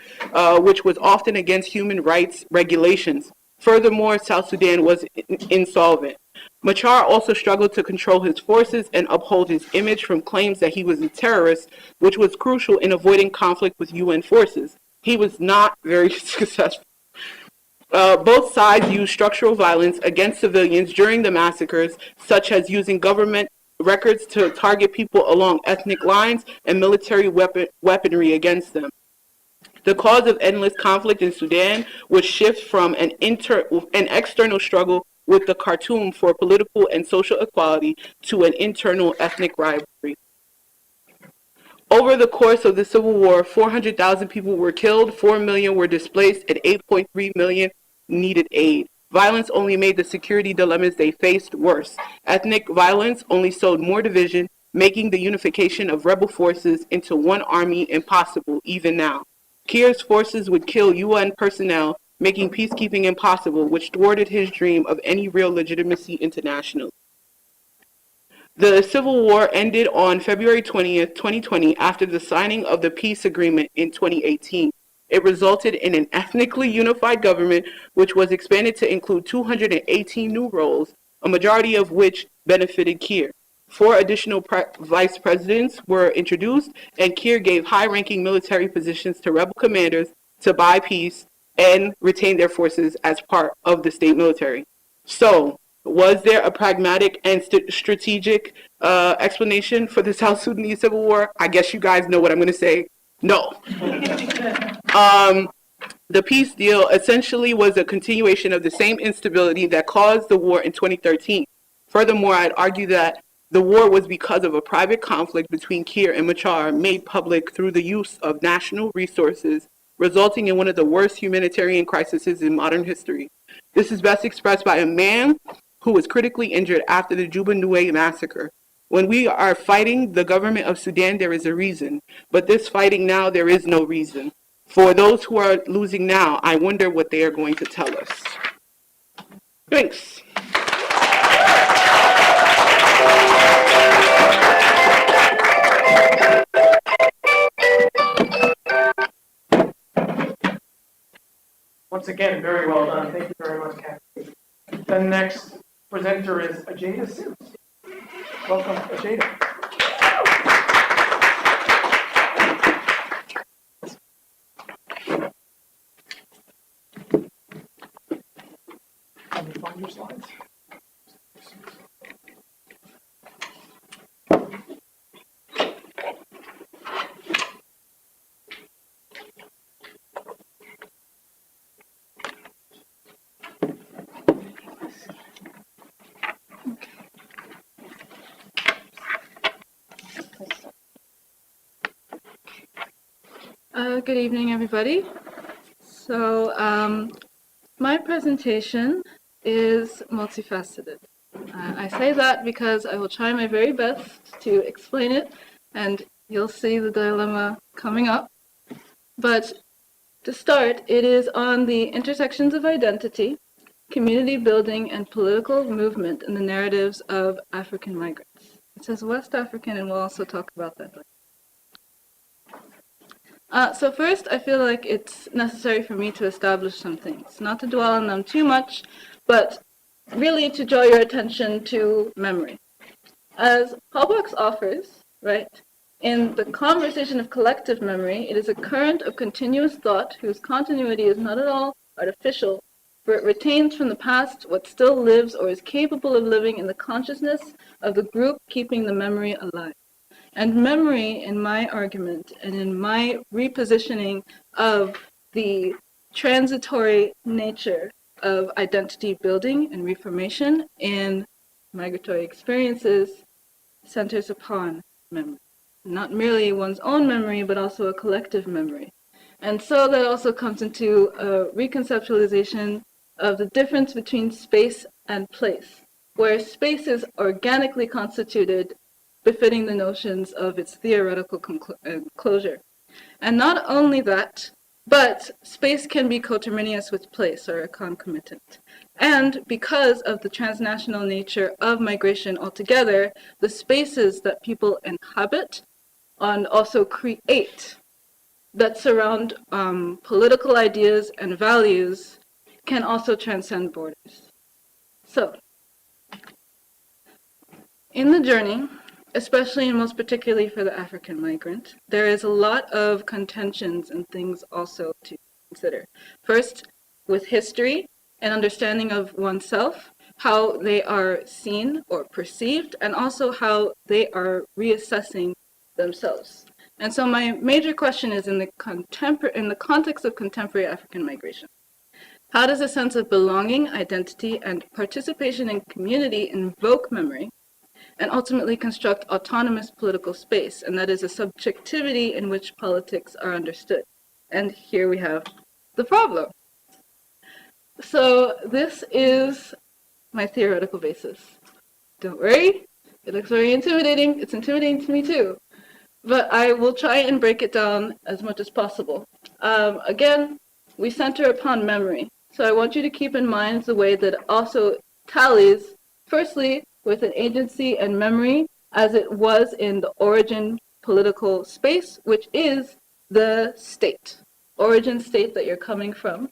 Speaker 6: which was often against human rights regulations. Furthermore, South Sudan was insolvent. Machar also struggled to control his forces and uphold his image from claims that he was a terrorist, which was crucial in avoiding conflict with UN forces. He was not very successful. Both sides used structural violence against civilians during the massacres, such as using government records to target people along ethnic lines and military weaponry against them. The cause of endless conflict in Sudan would shift from an external struggle with the Khartoum for political and social equality to an internal ethnic rivalry. Over the course of the Civil War, 400,000 people were killed, 4 million were displaced, and 8.3 million needed aid. Violence only made the security dilemmas they faced worse. Ethnic violence only sowed more division, making the unification of rebel forces into one army impossible even now. Kiir's forces would kill UN personnel, making peacekeeping impossible, which thwarted his dream of any real legitimacy internationally. The Civil War ended on February 20th, 2020, after the signing of the peace agreement in 2018. It resulted in an ethnically unified government, which was expanded to include 218 new roles, a majority of which benefited Kiir. 4 additional vice presidents were introduced, and Kiir gave high-ranking military positions to rebel commanders to buy peace and retain their forces as part of the state military. So, was there a pragmatic and strategic explanation for the South Sudanese Civil War? I guess you guys know what I'm going to say. No. The peace deal essentially was a continuation of the same instability that caused the war in 2013. Furthermore, I'd argue that the war was because of a private conflict between Kiir and Machar made public through the use of national resources, resulting in one of the worst humanitarian crises in modern history. This is best expressed by a man
Speaker 11: who was critically injured after the Juba Nue massacre. When we are fighting the government of Sudan, there is a reason. But this fighting now, there is no reason. For those who are losing now, I wonder what they are going to tell us. Thanks.
Speaker 4: Once again, very well done. Thank you very much, Kathy. The next presenter is Ajada Sims. Welcome, Ajada. Can you find your slides?
Speaker 1: Good evening, everybody. So my presentation is multifaceted. I say that because I will try my very best to explain it, and you'll see the dilemma coming up. But to start, it is on the intersections of identity, community building, and political movement in the narratives of African migrants. It says West African, and we'll also talk about that later. So first, I feel like it's necessary for me to establish some things, not to dwell on them too much, but really to draw your attention to memory. As Hallbox offers, right, in the conversation of collective memory, it is a current of continuous thought whose continuity is not at all artificial, for it retains from the past what still lives or is capable of living in the consciousness of the group keeping the memory alive. And memory, in my argument and in my repositioning of the transitory nature of identity building and reformation in migratory experiences, centers upon memory. Not merely one's own memory, but also a collective memory. And so that also comes into a reconceptualization of the difference between space and place, where space is organically constituted befitting the notions of its theoretical closure. And not only that, but space can be coterminous with place or a concomitant. And because of the transnational nature of migration altogether, the spaces that people inhabit and also create that surround political ideas and values can also transcend borders. So, in the journey, especially and most particularly for the African migrant, there is a lot of contentions and things also to consider. First, with history and understanding of oneself, how they are seen or perceived, and also how they are reassessing themselves. And so my major question is in the context of contemporary African migration. How does a sense of belonging, identity, and participation in community invoke memory and ultimately construct autonomous political space? And that is a subjectivity in which politics are understood. And here we have the problem. So this is my theoretical basis. Don't worry, it looks very intimidating. It's intimidating to me too. But I will try and break it down as much as possible. Again, we center upon memory. So I want you to keep in mind the way that it also tallies, firstly, with an agency and memory as it was in the origin political space, which is the state, origin state that you're coming from.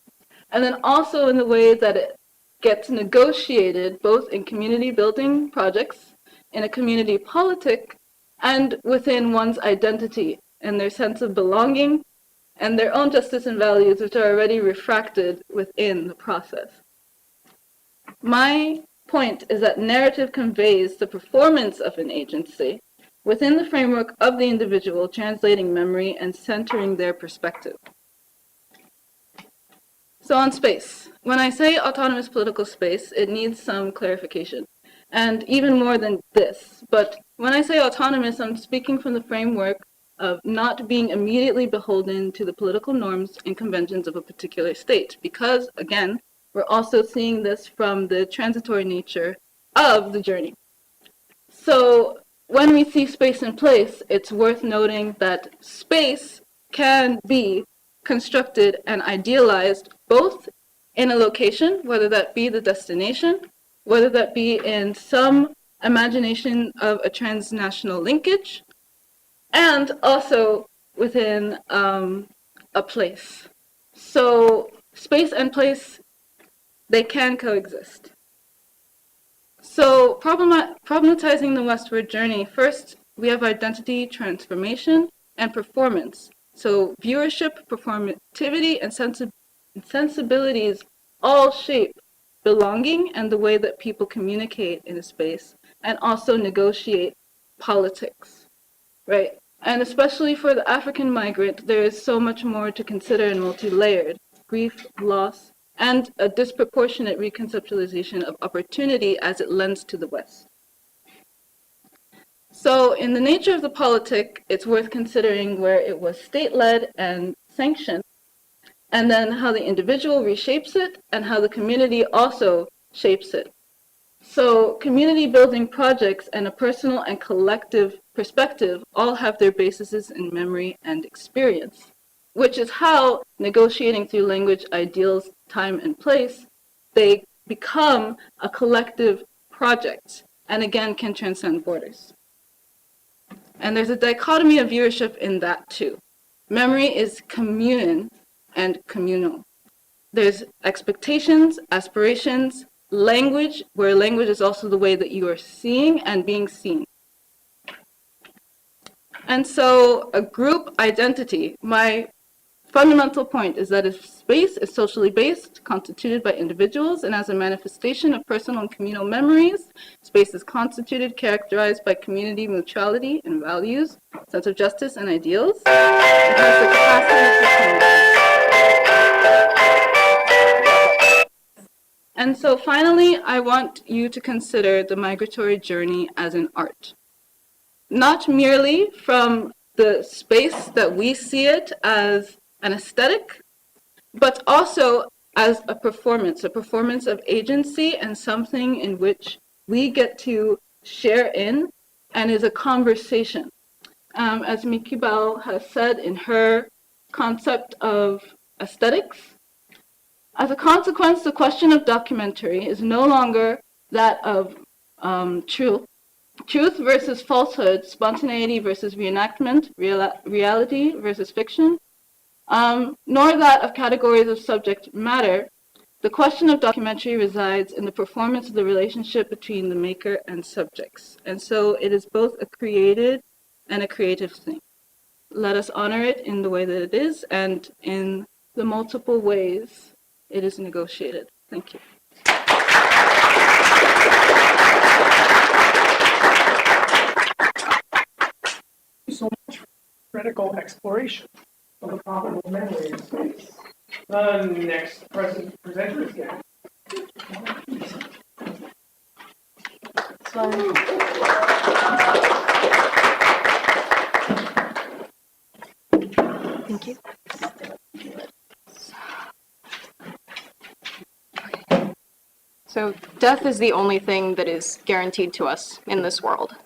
Speaker 1: And then also in the way that it gets negotiated both in community building projects, in a community politic, and within one's identity and their sense of belonging and their own justice and values, which are already refracted within the process. My point is that narrative conveys the performance of an agency within the framework of the individual, translating memory and centering their perspective. So on space, when I say autonomous political space, it needs some clarification. And even more than this, but when I say autonomous, I'm speaking from the framework of not being immediately beholden to the political norms and conventions of a particular state. Because, again,
Speaker 12: we're also seeing this from the transitory nature of the journey. So when we see space and place, it's worth noting that space can be constructed and idealized both in a location, whether that be the destination, whether that be in some imagination of a transnational linkage, and also within a place. So space and place, they can coexist. So problematizing the westward journey, first we have identity, transformation, and performance. So viewership, performativity, and sensibilities all shape belonging and the way that people communicate in a space, and also negotiate politics, right? And especially for the African migrant, there is so much more to consider and multi-layered: grief, loss, and a disproportionate reconceptualization of opportunity as it lends to the West. So in the nature of the politic, it's worth considering where it was state-led and sanctioned, and then how the individual reshapes it and how the community also shapes it. So community building projects and a personal and collective perspective all have their bases in memory and experience, which is how negotiating through language, ideals, time, and place, they become a collective project, and again can transcend borders. And there's a dichotomy of viewership in that too. Memory is communion and communal. There's expectations, aspirations, language, where language is also the way that you are seeing and being seen. And so a group identity, my fundamental point is that if space is socially based, constituted by individuals, and as a manifestation of personal and communal memories, space is constituted, characterized by community mutuality and values, sense of justice and ideals. It has the capacity to connect. And so finally, I want you to consider the migratory journey as an art. Not merely from the space that we see it as an aesthetic, but also as a performance of agency and something in which we get to share in and is a conversation. As Miki Bell has said in her concept of aesthetics, as a consequence, the question of documentary is no longer that of truth versus falsehood, spontaneity versus reenactment, reality versus fiction, nor that of categories of subject matter. The question of documentary resides in the performance of the relationship between the maker and subjects. And so it is both a created and a creative thing. Let us honor it in the way that it is and in the multiple ways it is negotiated. Thank you.
Speaker 4: So much for critical exploration of the problem of memory in space. The next presenter is Dan.
Speaker 1: Thank you. So death is the only thing that is guaranteed to us in this world.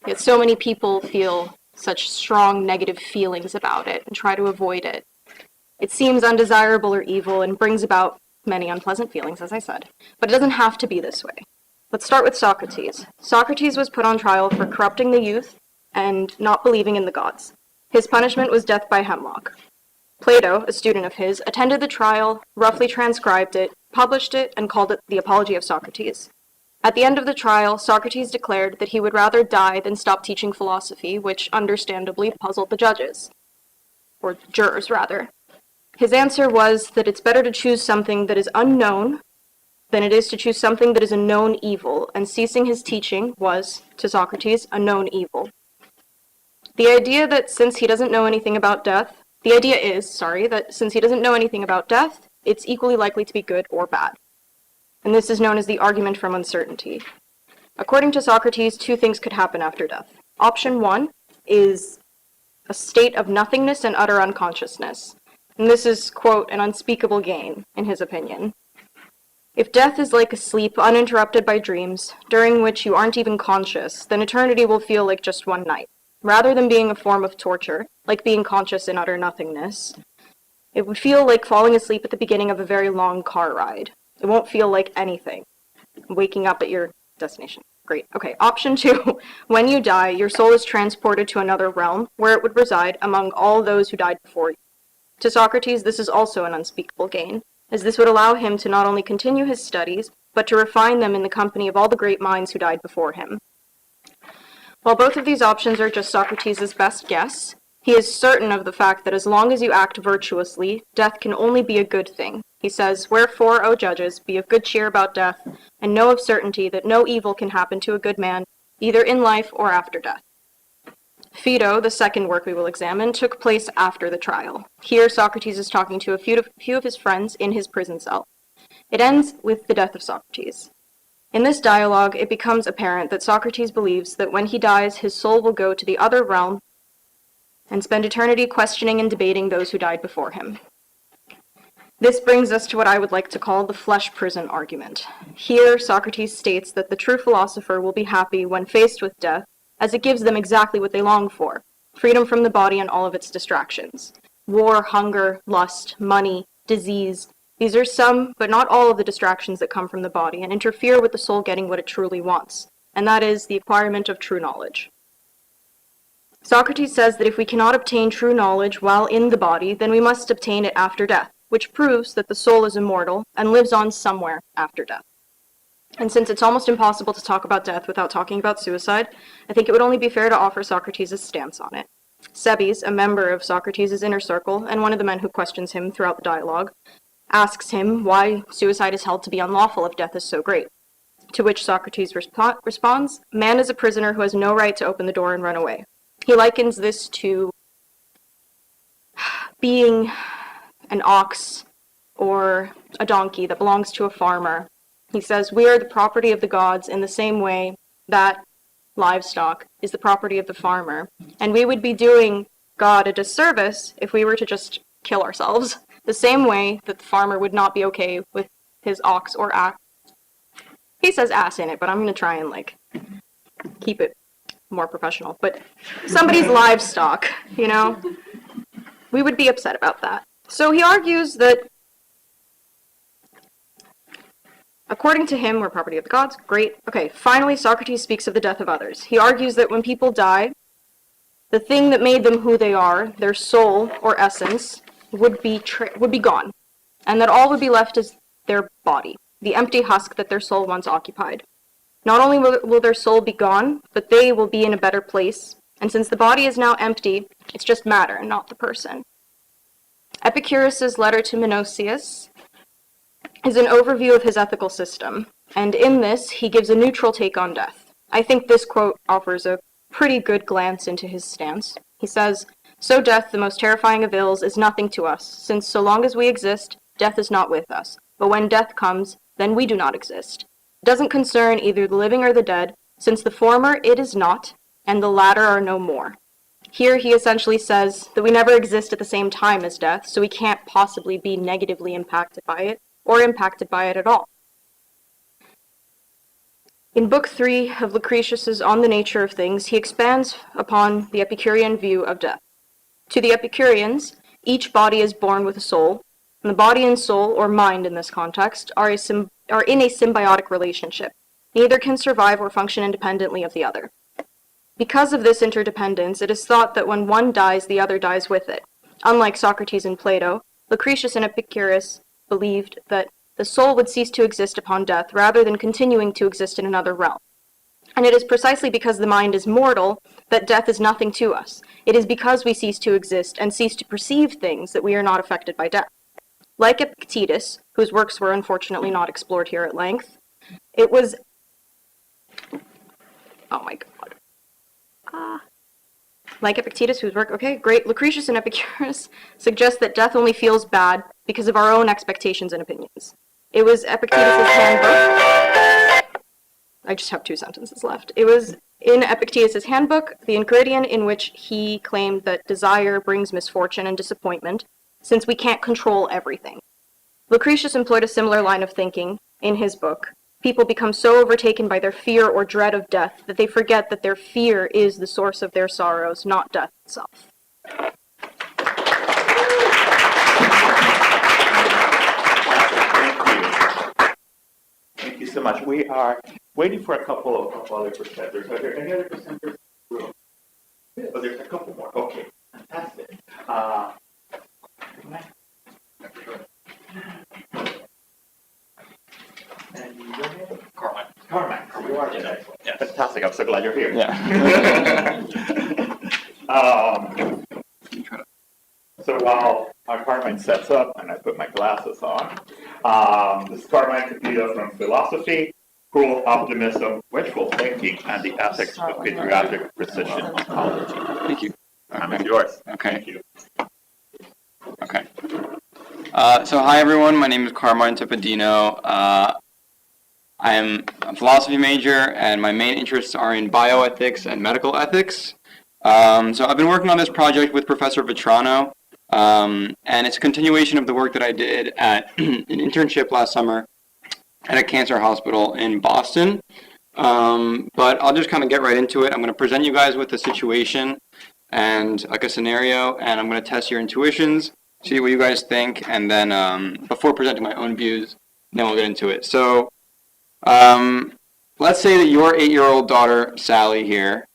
Speaker 1: Yet so many people feel such strong negative feelings about it and try to avoid it. It seems undesirable or evil and brings about many unpleasant feelings, as I said. But it doesn't have to be this way. Let's start with Socrates. Socrates was put on trial for corrupting the youth and not believing in the gods. His punishment was death by hemlock. Plato, a student of his, attended the trial, roughly transcribed it, published it, and called it the Apology of Socrates. At the end of the trial, Socrates declared that he would rather die than stop teaching philosophy, which understandably puzzled the judges, or jurors, rather. His answer was that it's better to choose something that is unknown than it is to choose something that is a known evil, and ceasing his teaching was, to Socrates, a known evil. The idea that since he doesn't know anything about death, that since he doesn't know anything about death, it's equally likely to be good or bad. And this is known as the argument from uncertainty. According to Socrates, two things could happen after death. Option one is a state of nothingness and utter unconsciousness. And this is, quote, an unspeakable gain, in his opinion. If death is like a sleep uninterrupted by dreams, during which you aren't even conscious, then eternity will feel like just one night. Rather than being a form of torture, like being conscious in utter nothingness, it would feel like falling asleep at the beginning of a very long car ride. It won't feel like anything. Waking up at your destination. Great. Okay, option 2. When you die, your soul is transported to another realm, where it would reside among all those who died before you. To Socrates, this is also an unspeakable gain, as this would allow him to not only continue his studies, but to refine them in the company of all the great minds who died before him. While both of these options are just Socrates' best guess, he is certain of the fact that as long as you act virtuously, death can only be a good thing. He says, "Wherefore, O judges, be of good cheer about death, and know of certainty that no evil can happen to a good man, either in life or after death." Phaedo, the second work we will examine, took place after the trial. Here, Socrates is talking to a few of his friends in his prison cell. It ends with the death of Socrates. In this dialogue, it becomes apparent that Socrates believes that when he dies, his soul will go to the other realm and spend eternity questioning and debating those who died before him. This brings us to what I would like to call the flesh prison argument. Here, Socrates states that the true philosopher will be happy when faced with death, as it gives them exactly what they long for: freedom from the body and all of its distractions. War, hunger, lust, money, disease, these are some, but not all, of the distractions that come from the body and interfere with the soul getting what it truly wants, and that is the acquirement of true knowledge. Socrates says that if we cannot obtain true knowledge while in the body, then we must obtain it after death, which proves that the soul is immortal and lives on somewhere after death. And since it's almost impossible to talk about death without talking about suicide, I think it would only be fair to offer Socrates' stance on it. Sebes, a member of Socrates' inner circle and one of the men who questions him throughout the dialogue, asks him why suicide is held to be unlawful if death is so great. To which Socrates responds, "Man is a prisoner who has no right to open the door and run away." He likens this to being an ox or a donkey that belongs to a farmer. He says, "We are the property of the gods in the same way that livestock is the property of the farmer, and we would be doing God a disservice if we were to just kill ourselves, the same way that the farmer would not be okay with his ox or ass." He says ass in it, but I'm going to try and keep it more professional. But somebody's livestock, we would be upset about that. So he argues that according to him, we're property of the gods. Great. Okay, finally, Socrates speaks of the death of others. He argues that when people die, the thing that made them who they are, their soul or essence, would be gone, and that all would be left is their body, the empty husk that their soul once occupied. Not only will their soul be gone, but they will be in a better place, and since the body is now empty, it's just matter, not the person. Epicurus' letter to Menocius is an overview of his ethical system, and in this, he gives a neutral take on death. I think this quote offers a pretty good glance into his stance. He says, "So death, the most terrifying of ills, is nothing to us, since so long as we exist, death is not with us. But when death comes, then we do not exist. It doesn't concern either the living or the dead, since the former it is not, and the latter are no more." Here he essentially says that we never exist at the same time as death, so we can't possibly be negatively impacted by it, or impacted by it at all. In Book 3 of Lucretius's On the Nature of Things, he expands upon the Epicurean view of death. To the Epicureans, each body is born with a soul, and the body and soul, or mind in this context, are in a symbiotic relationship. Neither can survive or function independently of the other. Because of this interdependence, it is thought that when one dies, the other dies with it. Unlike Socrates and Plato, Lucretius and Epicurus believed that the soul would cease to exist upon death rather than continuing to exist in another realm. And it is precisely because the mind is mortal that death is nothing to us. It is because we cease to exist and cease to perceive things that we are not affected by death. Like Epictetus, whose works were unfortunately not explored here at length, it was... Oh my god. Like Epictetus, whose work... Okay, great. Lucretius and Epicurus suggest that death only feels bad because of our own expectations and opinions. It was Epictetus' handbook. I just have 2 sentences left. It was in Epictetus' handbook, the Enchiridion, in which he claimed that desire brings misfortune and disappointment, since we can't control everything. Lucretius employed a similar line of thinking, in his book, people become so overtaken by their fear or dread of death that they forget that their fear is the source of their sorrows, not death itself.
Speaker 13: Thank you so much. We are waiting for a couple of other presenters. Are there any other presenters in the room? Oh, there's a couple more. Okay, fantastic. And your name? Carmack, you are the next one. Yeah, fantastic. I'm so glad you're here.
Speaker 14: Yeah.
Speaker 13: So while Carmine sets up and I put my glasses on, this is Carmine Capito from Philosophy, Cruel Optimism, Wishful Thinking, and the Ethics of Patriotic Precision Oncology.
Speaker 14: Thank you.
Speaker 13: I'm yours.
Speaker 14: Okay.
Speaker 13: Thank you.
Speaker 14: Okay. So hi everyone, my name is Carmine Tipadino. I am a philosophy major and my main interests are in bioethics and medical ethics. So I've been working on this project with Professor Vitrano, and it's a continuation of the work that I did at an internship last summer at a cancer hospital in Boston. But I'll just kind of get right into it. I'm going to present you guys with a situation and like a scenario, and I'm going to test your intuitions, see what you guys think, and then before presenting my own views, then we'll get into it. So let's say that your 8-year-old daughter, Sally here,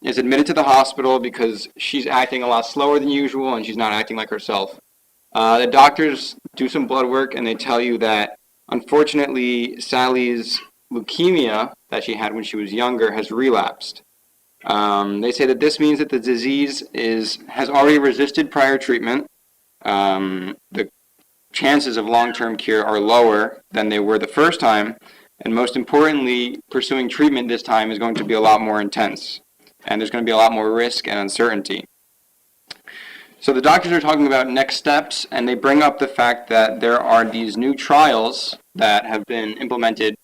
Speaker 14: is admitted to the hospital because she's acting a lot slower than usual and she's not acting like herself. The doctors do some blood work and they tell you that unfortunately Sally's leukemia that she had when she was younger has relapsed. They say that this means that the disease has already resisted prior treatment. The chances of long-term cure are lower than they were the first time, and most importantly, pursuing treatment this time is going to be a lot more intense, and there's going to be a lot more risk and uncertainty. So the doctors are talking about next steps, and they bring up the fact that there are these new trials that have been implemented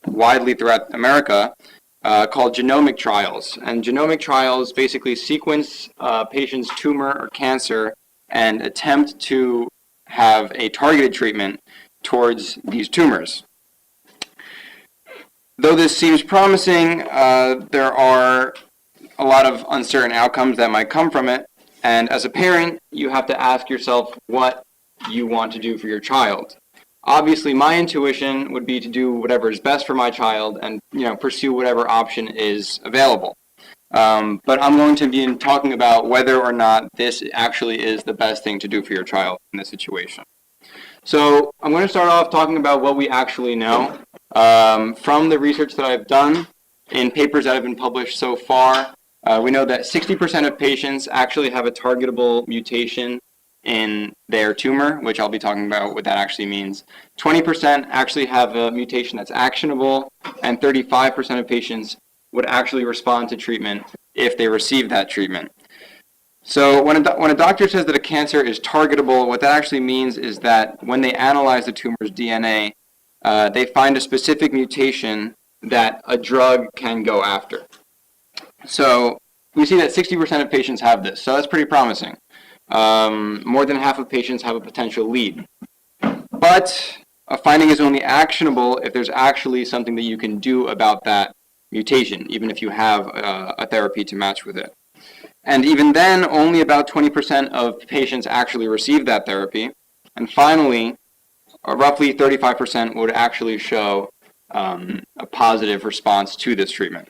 Speaker 14: widely throughout America called genomic trials. And genomic trials basically sequence a patient's tumor or cancer and attempt to have a targeted treatment towards these tumors. Though this seems promising, there are a lot of uncertain outcomes that might come from it. And as a parent, you have to ask yourself what you want to do for your child. Obviously, my intuition would be to do whatever is best for my child and pursue whatever option is available. But I'm going to be talking about whether or not this actually is the best thing to do for your child in this situation. So I'm going to start off talking about what we actually know. From the research that I've done in papers that have been published so far, we know that 60% of patients actually have a targetable mutation in their tumor, which I'll be talking about what that actually means. 20% actually have a mutation that's actionable, and 35% of patients would actually respond to treatment if they receive that treatment. So when a doctor says that a cancer is targetable, what that actually means is that when they analyze the tumor's DNA, they find a specific mutation that a drug can go after. So we see that 60% of patients have this, so that's pretty promising. More than half of patients have a potential lead. But a finding is only actionable if there's actually something that you can do about that mutation, even if you have a therapy to match with it. And even then, only about 20% of patients actually receive that therapy. And finally, roughly 35% would actually show a positive response to this treatment.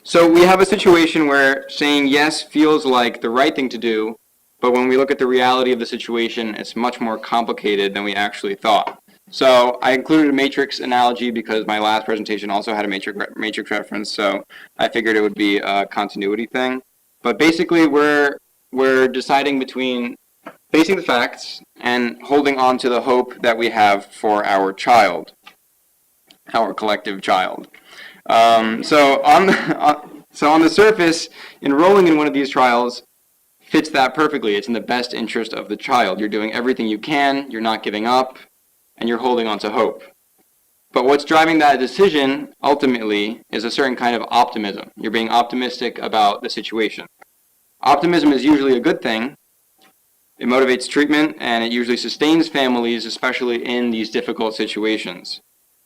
Speaker 14: So we have a situation where saying yes feels like the right thing to do, but when we look at the reality of the situation, it's much more complicated than we actually thought. So I included a matrix analogy because my last presentation also had a matrix reference, so I figured it would be a continuity thing. But basically, we're deciding between facing the facts and holding on to the hope that we have for our child, our collective child. So on the surface, enrolling in one of these trials fits that perfectly. It's in the best interest of the child. You're doing everything you can, you're not giving up, and you're holding on to hope. But what's driving that decision, ultimately, is a certain kind of optimism. You're being optimistic about the situation. Optimism is usually a good thing, It motivates treatment, and it usually sustains families, especially in these difficult situations.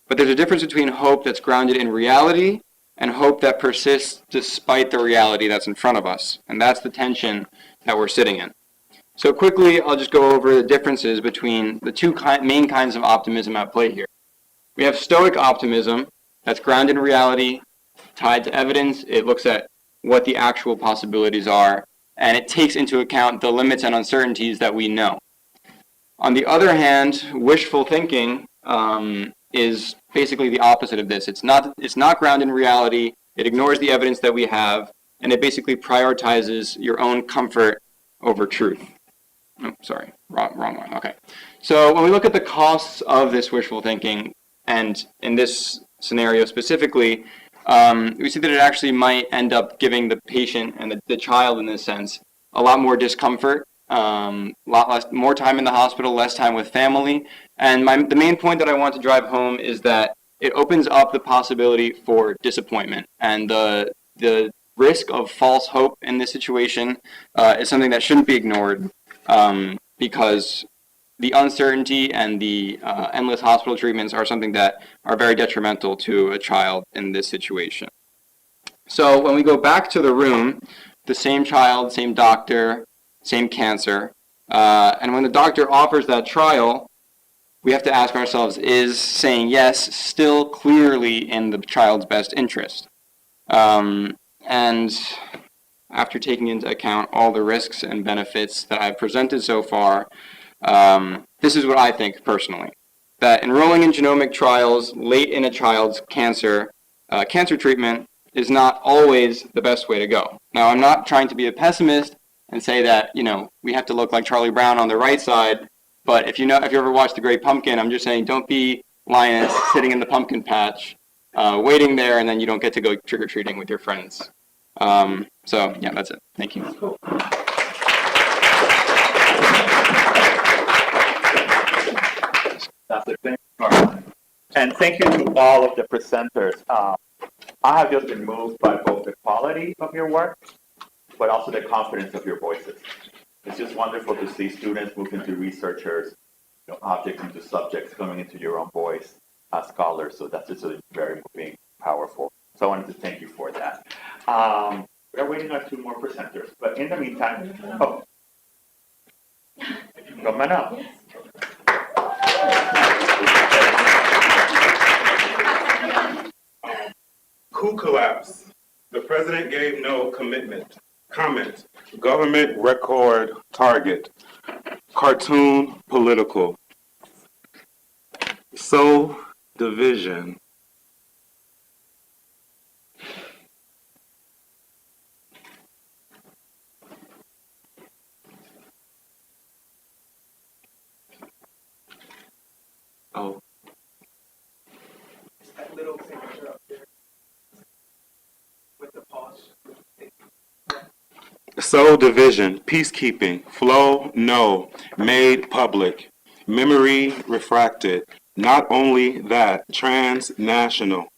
Speaker 14: But there's a difference between hope that's grounded in reality and hope that persists despite the reality that's in front of us. And that's the tension that we're sitting in. So quickly, I'll just go over the differences between the two main kinds of optimism at play here. We have stoic optimism that's grounded in reality, tied to evidence. It looks at what the actual possibilities are, and it takes into account the limits and uncertainties that we know. On the other hand, wishful thinking is basically the opposite of this. It's not grounded in reality. It ignores the evidence that we have, and it basically prioritizes your own comfort over truth. Oh, sorry, wrong one. Okay. So when we look at the costs of this wishful thinking, and in this scenario specifically, we see that it actually might end up giving the patient and the child, in this sense, a lot more discomfort, more time in the hospital, less time with family. And the main point that I want to drive home is that it opens up the possibility for disappointment, and the risk of false hope in this situation is something that shouldn't be ignored, because the uncertainty and the endless hospital treatments are something that are very detrimental to a child in this situation. So when we go back to the room, the same child, same doctor, same cancer, and when the doctor offers that trial, we have to ask ourselves, is saying yes still clearly in the child's best interest? And after taking into account all the risks and benefits that I've presented so far, this is what I think personally, that enrolling in genomic trials late in a child's cancer treatment is not always the best way to go. Now, I'm not trying to be a pessimist and say that, we have to look like Charlie Brown on the right side, but if you ever watched The Great Pumpkin, I'm just saying don't be Linus sitting in the pumpkin patch, waiting there, and then you don't get to go trick-or-treating with your friends. So, yeah, that's it. Thank you.
Speaker 4: Cool.
Speaker 13: That's it. Thank you. And thank you to all of the presenters. I have just been moved by both the quality of your work, but also the confidence of your voices. It's just wonderful to see students move into researchers, objects into subjects, coming into your own voice as scholars. So that's just very moving, powerful. So I wanted to thank you for that. We're waiting on 2 more presenters, but in the meantime, come on up.
Speaker 15: Coup collapse. The president gave no commitment. Comment. Government record target. Cartoon political. So division. Oh.
Speaker 4: It's that little signature up there with the pause.
Speaker 15: So division, peacekeeping, flow, no, made public, memory refracted, not only that, transnational,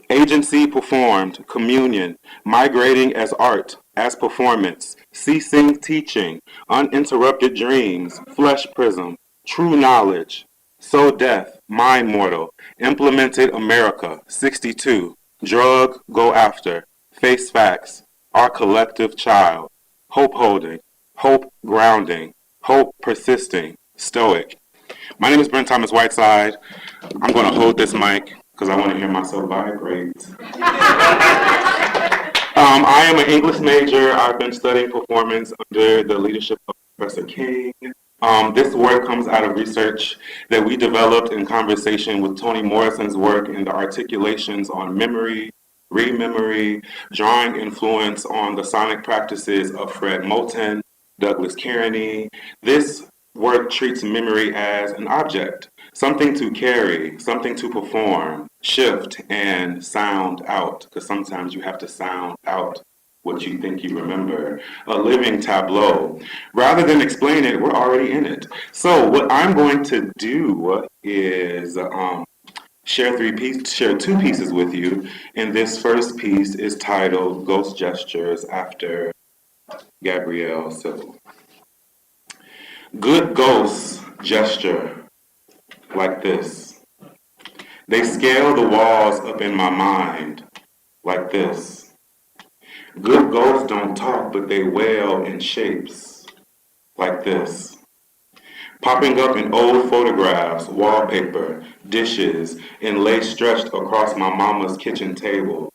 Speaker 15: agency performed, communion, migrating as art, as performance, ceasing teaching, uninterrupted dreams, flesh prism, true knowledge, so death, mind mortal, implemented America, 62, drug, go after, face facts, our collective child, hope holding, hope grounding, hope persisting, stoic. My name is Brent Thomas Whiteside. I'm going to hold this mic because I want to hear myself vibrate. I am an English major. I've been studying performance under the leadership of Professor King. This work comes out of research that we developed in conversation with Toni Morrison's work in the articulations on memory, rememory, drawing influence on the sonic practices of Fred Moulton, Douglas Kearney. This work treats memory as an object, something to carry, something to perform, shift, and sound out, because sometimes you have to sound out what you think you remember, a living tableau. Rather than explain it, we're already in it. So what I'm going to do is share 2 pieces with you, and this first piece is titled Ghost Gestures after Gabrielle Civil. Good ghosts gesture like this. They scale the walls up in my mind like this. Good ghosts don't talk, but they wail in shapes like this. Popping up in old photographs, wallpaper, dishes, and lace stretched across my mama's kitchen table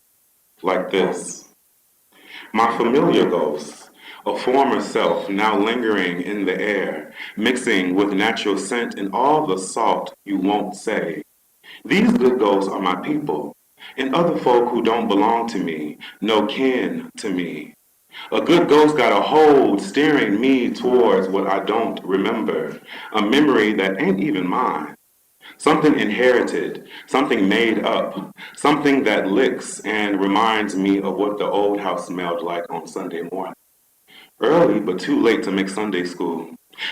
Speaker 15: like this. My familiar ghosts, a former self now lingering in the air, mixing with natural scent and all the salt you won't say. These good ghosts are my people, and other folk who don't belong to me, no kin to me. A good ghost got a hold, steering me towards what I don't remember, a memory that ain't even mine. Something inherited, something made up, something that licks and reminds me of what the old house smelled like on Sunday morning. Early, but too late to make Sunday school.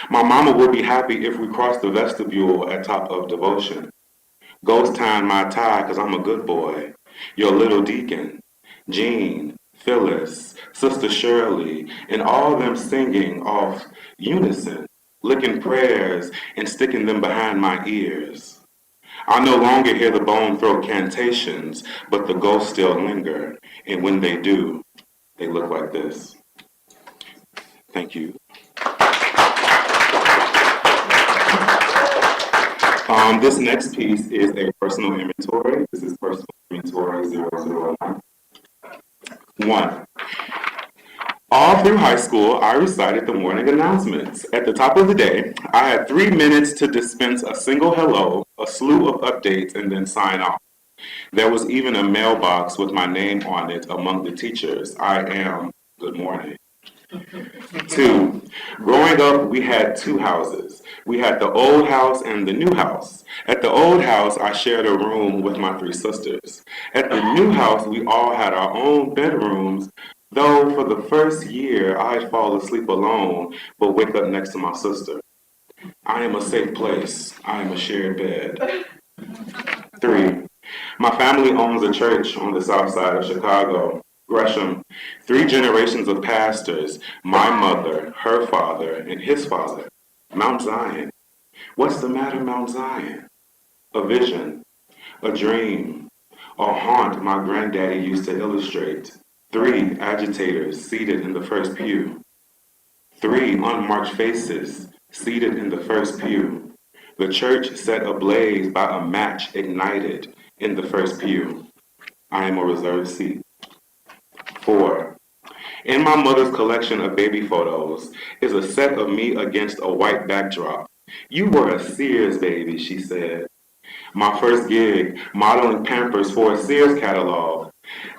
Speaker 15: My mama would be happy if we crossed the vestibule at top of devotion. Ghost tying my tie 'cause I'm a good boy. Your little deacon, Jean, Phyllis, Sister Shirley, and all them singing off unison, licking prayers and sticking them behind my ears. I no longer hear the bone throat cantations, but the ghosts still linger, and when they do, they look like this. Thank you. This next piece is a personal inventory. This is personal inventory 001. 1. All through high school, I recited the morning announcements. At the top of the day, I had 3 minutes to dispense a single hello, a slew of updates, and then sign off. There was even a mailbox with my name on it among the teachers. I am good morning. 2. Growing up, we had 2 houses. We had the old house and the new house. At the old house, I shared a room with my 3 sisters. At the new house, we all had our own bedrooms, though for the first year, I'd fall asleep alone, but wake up next to my sister. I am a safe place. I am a shared bed. 3. My family owns a church on the south side of Chicago. Gresham, 3 generations of pastors, my mother, her father, and his father. Mount Zion. What's the matter, Mount Zion? A vision, a dream, a haunt my granddaddy used to illustrate. 3 agitators seated in the first pew. 3 unmarked faces seated in the first pew. The church set ablaze by a match ignited in the first pew. I am a reserved seat. 4. In my mother's collection of baby photos is a set of me against a white backdrop. You were a Sears baby, she said. My first gig, modeling Pampers for a Sears catalog.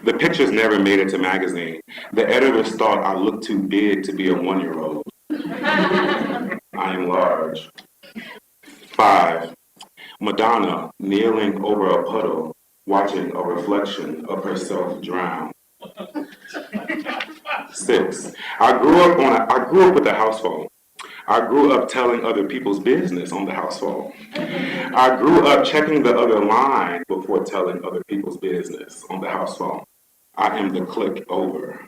Speaker 15: The pictures never made it to magazine. The editors thought I looked too big to be a 1-year-old. I am large. 5. Madonna kneeling over a puddle, watching a reflection of herself drown. 6. I grew up with a house phone. I grew up telling other people's business on the house phone. I grew up checking the other line before telling other people's business on the house phone. I am the click over.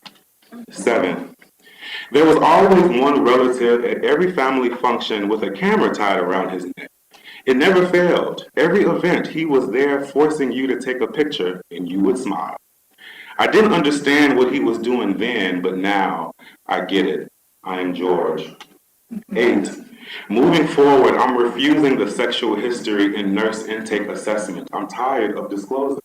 Speaker 15: 7. There was always one relative at every family function with a camera tied around his neck. It never failed. Every event, he was there forcing you to take a picture, and you would smile. I didn't understand what he was doing then, but now I get it. I am George. 8. Moving forward, I'm refusing the sexual history and nurse intake assessment. I'm tired of disclosing.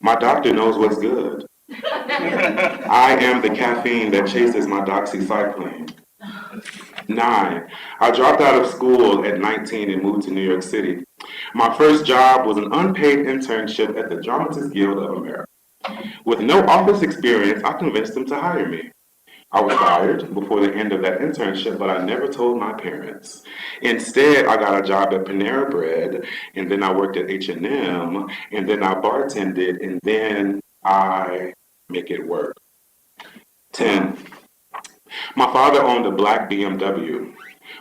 Speaker 15: My doctor knows what's good. I am the caffeine that chases my doxycycline. 9. I dropped out of school at 19 and moved to New York City. My first job was an unpaid internship at the Dramatists Guild of America. With no office experience, I convinced them to hire me. I was fired before the end of that internship, but I never told my parents. Instead, I got a job at Panera Bread, and then I worked at H&M, and then I bartended, and then I make it work. 10. My father owned a black BMW.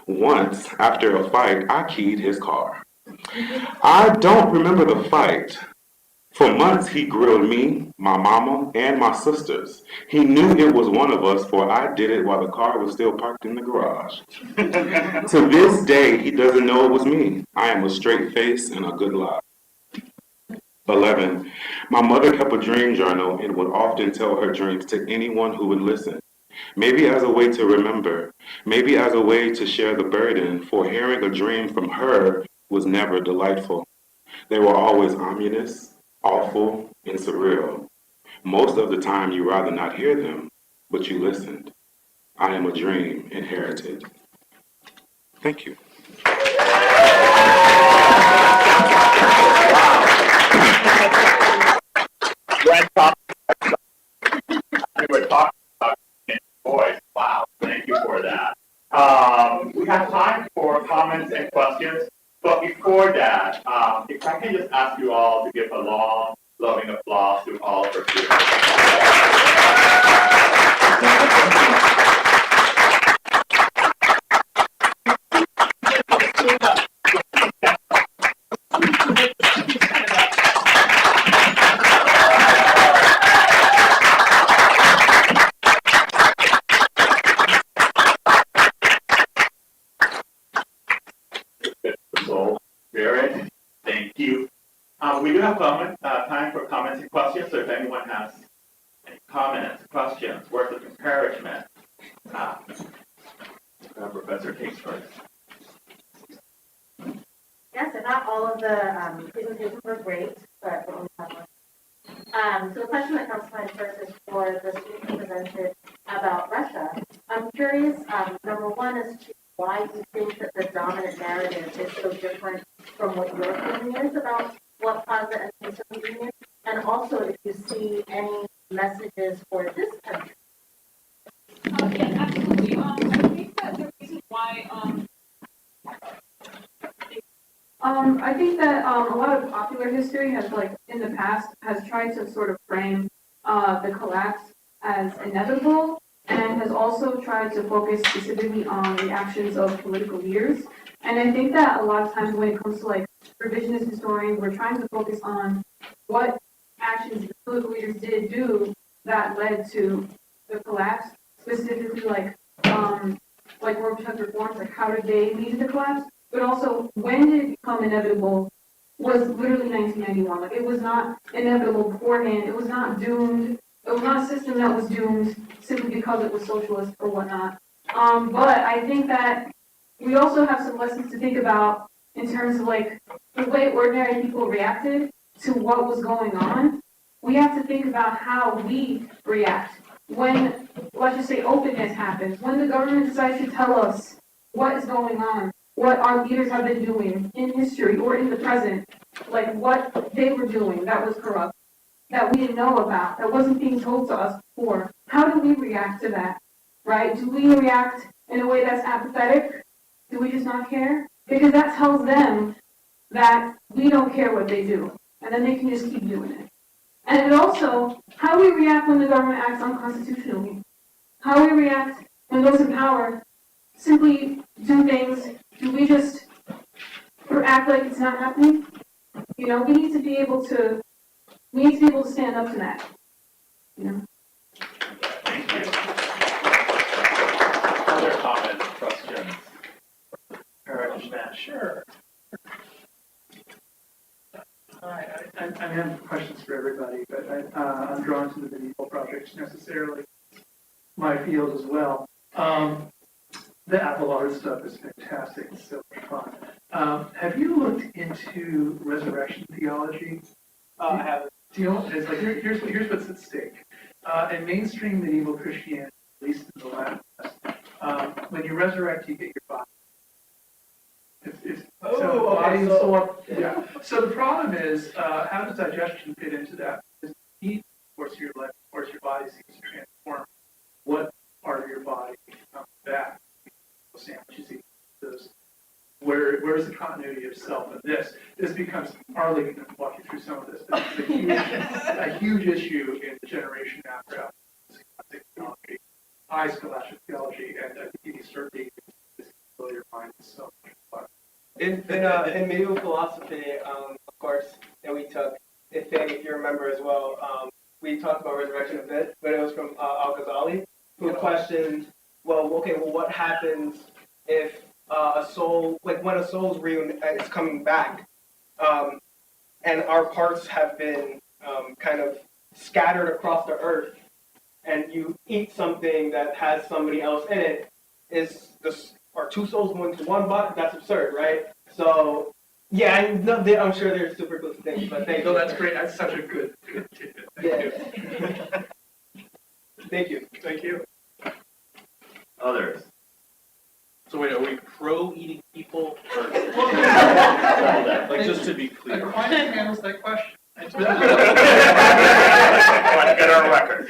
Speaker 15: Once, after a fight, I keyed his car. I don't remember the fight. For months, he grilled me, my mama, and my sisters. He knew it was one of us, for I did it while the car was still parked in the garage. To this day, he doesn't know it was me. I am a straight face and a good lie. 11. My mother kept a dream journal and would often tell her dreams to anyone who would listen. Maybe as a way to remember, maybe as a way to share the burden, for hearing a dream from her was never delightful. They were always ominous, awful, and surreal. Most of the time, you rather not hear them, but you listened. I am a dream inherited. Thank you.
Speaker 13: We were talking about voice. Wow, thank you for that. We have time for comments and questions, but before that, if I can just ask you all to give a long, loving applause to all of our So, Jared, thank you. We do have time for comments and questions, so if anyone has any comments, questions, words of encouragement, Professor takes first.
Speaker 3: Yes, and not all of the presentations were great, but we only have one. So the question that comes to mind first is for the student who presented about Russia. I'm curious, number one, as to why you think that the dominant narrative is so different from what your opinion is about what Plaza and Soviet Union, and also if you see any messages for this country.
Speaker 1: Yes, absolutely. I think that the reason why I think that a lot of popular history has, like, in the past, has tried to sort of frame the collapse as inevitable, and has also tried to focus specifically on the actions of political leaders. And I think that a lot of times when it comes to, like, revisionist historians, we're trying to focus on what actions the political leaders did do that led to the collapse, specifically like Gorbachev reforms, like how did they lead to the collapse? But also, when did it become inevitable was literally 1991. Like, it was not inevitable beforehand. It was not doomed. It was not a system that was doomed simply because it was socialist or whatnot. But I think that we also have some lessons to think about in terms of, like, the way ordinary people reacted to what was going on. We have to think about how we react when, let's just say, openness happens, when the government decides to tell us what is going on, what our leaders have been doing in history or in the present, like what they were doing that was corrupt, that we didn't know about, that wasn't being told to us before. How do we react to that, right? Do we react in a way that's apathetic? Do we just not care? Because that tells them that we don't care what they do, and then they can just keep doing it. And it also, how we react when the government acts unconstitutionally. How we react when those in power simply do things. Do we just act like it's not happening? You know, we need to be able to stand up to that. You know?
Speaker 13: Thank you. Other comments, questions? Encouragement, sure.
Speaker 16: I have questions for everybody, but I'm drawn to the medieval projects necessarily. My field as well. The Abelard stuff is fantastic. It's so much fun. Have you looked into resurrection theology?
Speaker 4: I haven't.
Speaker 16: Do you know? It's like here's what's at stake. In mainstream medieval Christianity, at least in the Latin West, when you resurrect, you get your body. So body and soul. Yeah. So the problem is, how does digestion fit into that? Because eat, of course, your life, of course, your body seems to transform. What part of your body comes back? Sandwiches, eat those. Where's the continuity of self in this? This becomes Harley going to walk you through some of this. But it's a huge issue in the generation after theology, high scholastic theology, and I think you can start digging into this, your mind is so much fun.
Speaker 4: In medieval philosophy, of course, that we took,
Speaker 2: if you remember as well, we talked about resurrection a bit, but it was from Al-Ghazali, who questioned, well, what happens if a soul, like when a soul's is coming back, and our parts have been kind of scattered across the earth, and you eat something that has somebody else in it, are two souls going to one body? That's absurd, right? So, yeah, I'm sure there's super close things, but thank you.
Speaker 16: No, that's great. That's such a good tidbit. Thank you.
Speaker 2: Thank you.
Speaker 16: Thank you.
Speaker 13: Others?
Speaker 17: So wait, are we pro eating people? Or like, just to be clear.
Speaker 16: The client handles that question.
Speaker 13: Want to get our record.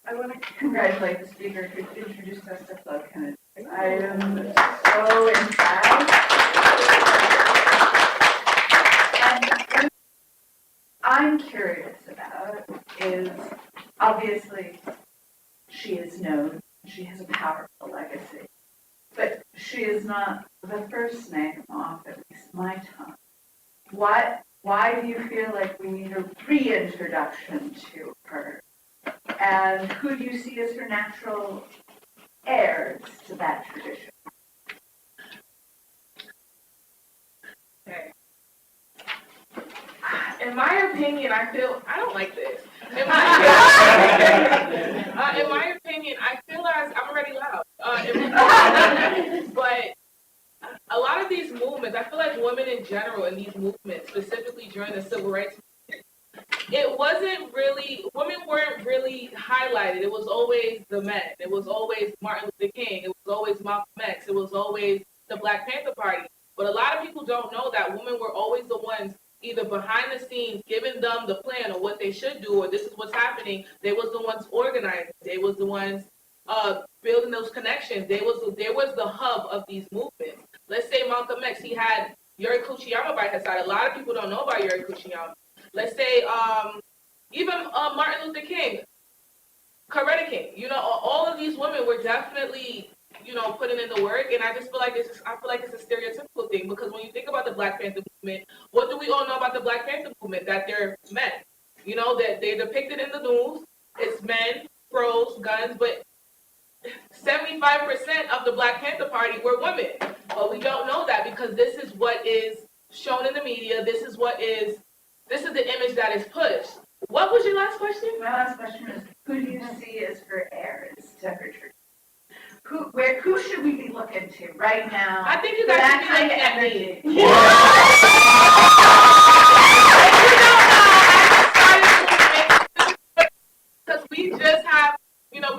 Speaker 18: I want to congratulate the speaker who introduced us to flow Kennedy. I am so impressed. And what I'm curious about is, obviously, she is known, she has a powerful legacy, but she is not the first name off at least my tongue. Why do you feel like we need a reintroduction to her? And who do you see as her natural heirs to that tradition?
Speaker 6: Okay. In my opinion, I don't like this. In my opinion, I feel as I'm already loud. But a lot of these movements, I feel like women in general in these movements, specifically during the civil rights movement, women weren't really highlighted. It was always the men. It was always Martin Luther King. It was always Malcolm X. It was always the Black Panther Party. But a lot of people don't know that women were always the ones either behind the scenes giving them the plan or what they should do, or this is what's happening. They was the ones organizing. They was the ones building those connections. They was the hub of these movements. Let's say Malcolm X, he had Yuri Kuchiyama by his side. A lot of people don't know about Yuri Kuchiyama. Let's say even Martin Luther King, Coretta King. You know, all of these women were definitely, you know, putting in the work, and I just feel like it's a stereotypical thing, because when you think about the Black Panther movement, what do we all know about the Black Panther movement? That they're men. You know, that they're depicted in the news. It's men, pros, guns, but 75% of the Black Panther Party were women. But we don't know that because this is what is shown in the media. This is the image that is pushed. What was your last question?
Speaker 18: My last question is, who do you see as her heirs to her tradition? Who should we be looking to right now?
Speaker 6: I think you guys should be looking at me. Because we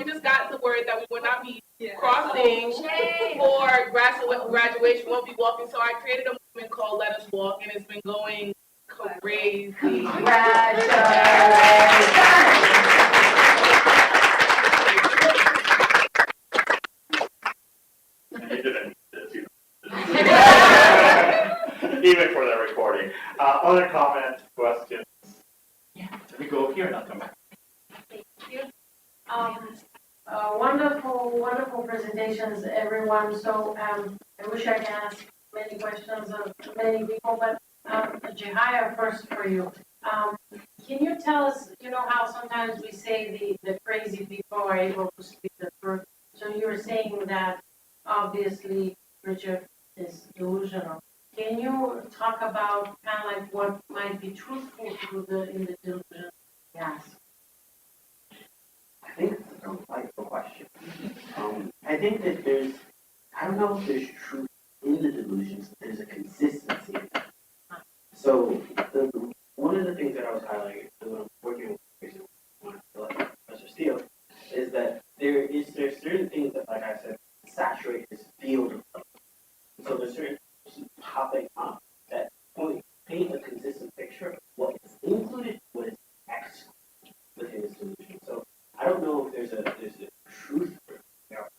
Speaker 6: just got the word that we will not be crossing for graduation. We won't be walking. So I created a movement called Let Us Walk, and it's been going crazy.
Speaker 13: Even for the recording. Other comments, questions?
Speaker 17: Let me go up here and I'll come back.
Speaker 3: Thank you. Wonderful presentations, everyone. So I wish I could ask many questions of many people, but Jehaya, first for you. Can you tell us, you know how sometimes we say the crazy people are able to speak the truth? So you were saying that obviously Richard is delusional. Can you talk about kind of like what might be truthful in the delusion? Yes.
Speaker 19: I think it's a delightful question. I think that I don't know if there's truth in the delusions, but there's a consistency in them. So one of the things that I was highlighting when I'm working with Professor Steele is that there's certain things that, like I said, saturate this field of thought. So there's certain things popping up that paint a consistent picture of what is included, what is excluded within this delusion. So I don't know if there's a truth for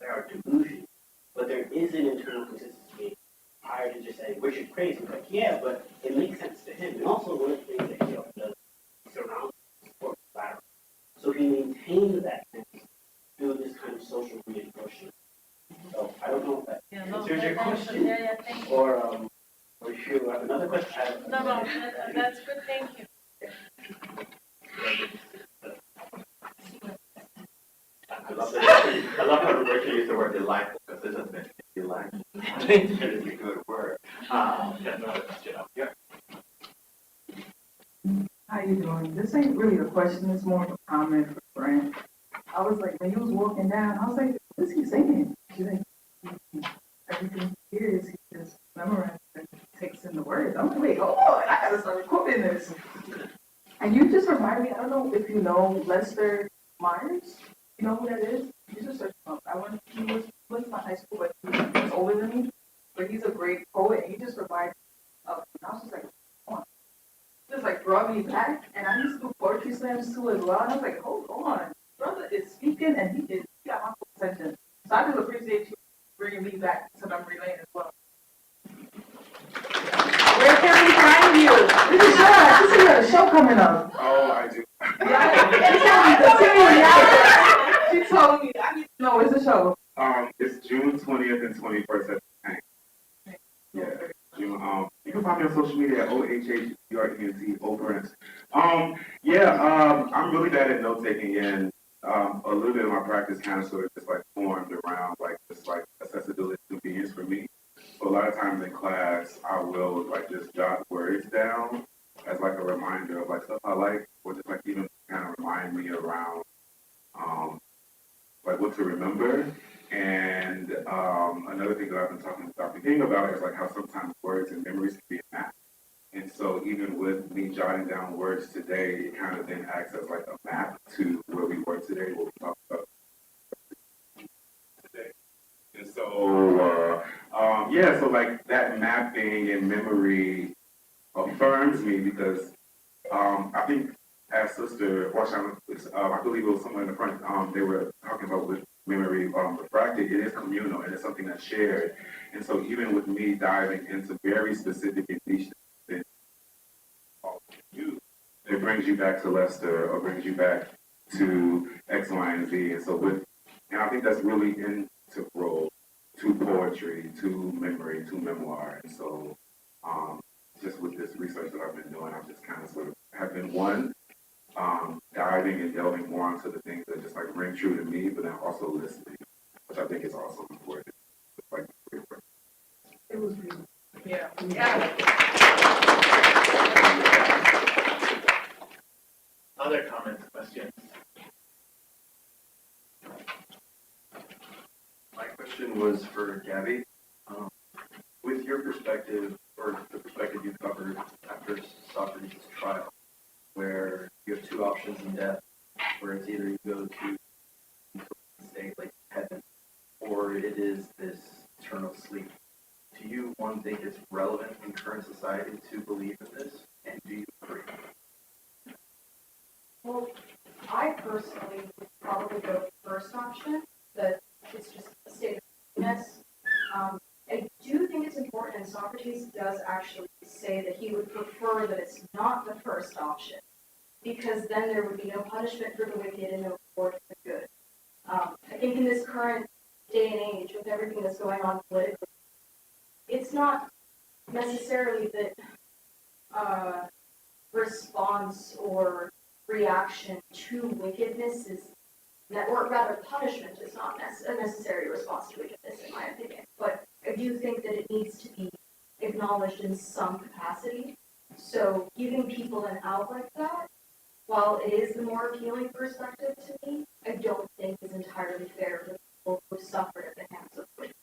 Speaker 19: there are delusions, but there is an internal consistency prior to just saying Richard crazy. Like, yeah, but it makes sense to him. And also one of the things that he often does is surround support collateral. So he maintains that through this kind of social reinforcement. So I don't know if that answers your question.
Speaker 3: Yeah, thank you.
Speaker 19: Or
Speaker 18: That's good, thank you.
Speaker 13: I love how Rachel used the word delightful, because this has been delightful. I think that is a good word. Yeah, no, that's, yeah.
Speaker 20: How you doing? This ain't really a question, it's more of a comment for Brent. I was like, when he was walking down, I was like, what is he saying? She's like, everything he hears, he just memorizes and takes in the words. I'm like, wait, hold on, I gotta start recording this. And you just remind me, I don't know if you know Lester Myers. You know who that is? You just search him up. He went to my high school, but he's older than me. But he's a great poet, and he just reminded me of, and I was just like, come on. Just like brought me back, and I used to do poetry slams too as well. And I was like, hold on, brother is speaking, and he got my full attention. So I just appreciate you bringing me back to memory lane as well. Where can we find you? This is sure. I just see you have a show coming up.
Speaker 15: Oh, I do.
Speaker 20: She told me. I need to know. Where's the show?
Speaker 15: It's June 20th and 21st at the Tank. Yeah, June. You can find me on social media at OHHBRENT, Obrent. I'm really bad at note taking, and a little bit of my practice kind of sort of just like formed around like just like accessibility and convenience for me. So a lot of times in class, I will like just jot words down as like a reminder of like stuff I like, or just like even kind of remind me around like what to remember. And another thing that I've been thinking about is like how sometimes words and memories can be a map. And so even with me jotting down words today, it kind of then acts as like a map to where we were today, what we talked about today. And so, so like that mapping and memory affirms me because I think as Sister Washan, I believe it was someone in the front, they were talking about with memory refracted, it is communal and it's something that's shared. And so even with me diving into very specific and niche things, it brings you back to Lester or brings you back to X, Y, and Z. And so and I think that's really integral to poetry, to memory, to memoir. And so just with this research that I've been doing, I've just kind of sort of have been diving and delving more into the things that just like ring true to me, but then also listening, which I think is also important. Like,
Speaker 20: it was beautiful.
Speaker 18: Yeah.
Speaker 13: Other comments, questions?
Speaker 21: My question was for Gabby. With your perspective, or the perspective you covered after Socrates' trial, where you have two options in death, where it's either you go to a state like heaven, or it is this eternal sleep. Do you, one, think it's relevant in current society to believe in this, and do you agree?
Speaker 22: Well, I personally would probably go with the first option, that it's just a state of happiness. I do think it's important, and Socrates does actually say that he would prefer that it's not the first option, because then there would be no punishment for the wicked and no reward for the good. I think in this current day and age, with everything that's going on politically, it's not necessarily that response or reaction to wickedness is, or rather punishment is not a necessary response to wickedness, in my opinion. But I do think that it needs to be acknowledged in some capacity. So giving people an out like that, while it is the more appealing perspective to me, I don't think is entirely fair to people who suffered at the hands of wicked.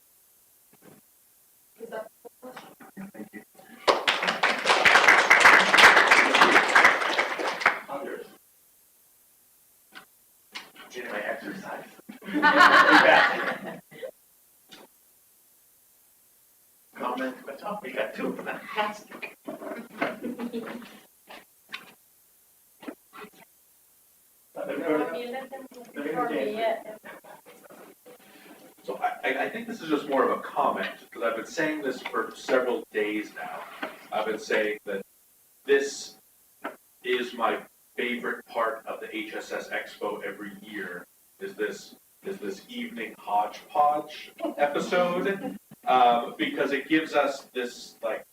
Speaker 22: Is that the question?
Speaker 21: Thank you.
Speaker 13: Others? Getting my exercise. Comments, but we got two. Fantastic.
Speaker 17: So I think this is just more of a comment, because I've been saying this for several days now. I've been saying that this is my favorite part of the HSS Expo every year, is this evening hodgepodge episode, because it gives us this like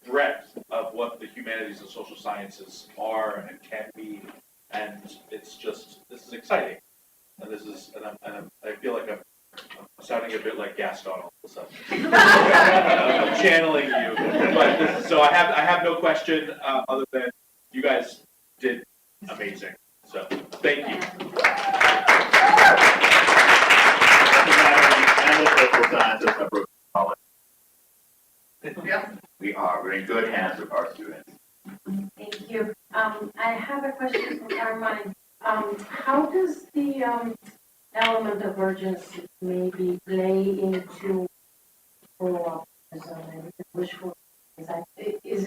Speaker 17: breadth of what the humanities and social sciences are and can be, and it's just, this is exciting. And this is, I feel like I'm sounding a bit like Gaston all of a sudden. I'm channeling you, but so I have no question other than you guys did amazing. So thank you.
Speaker 13: And the social sciences at Brooklyn College. We're in good hands with our students.
Speaker 3: Thank you. I have a question from Carmine. How does the element of urgency maybe play into follow-up? Is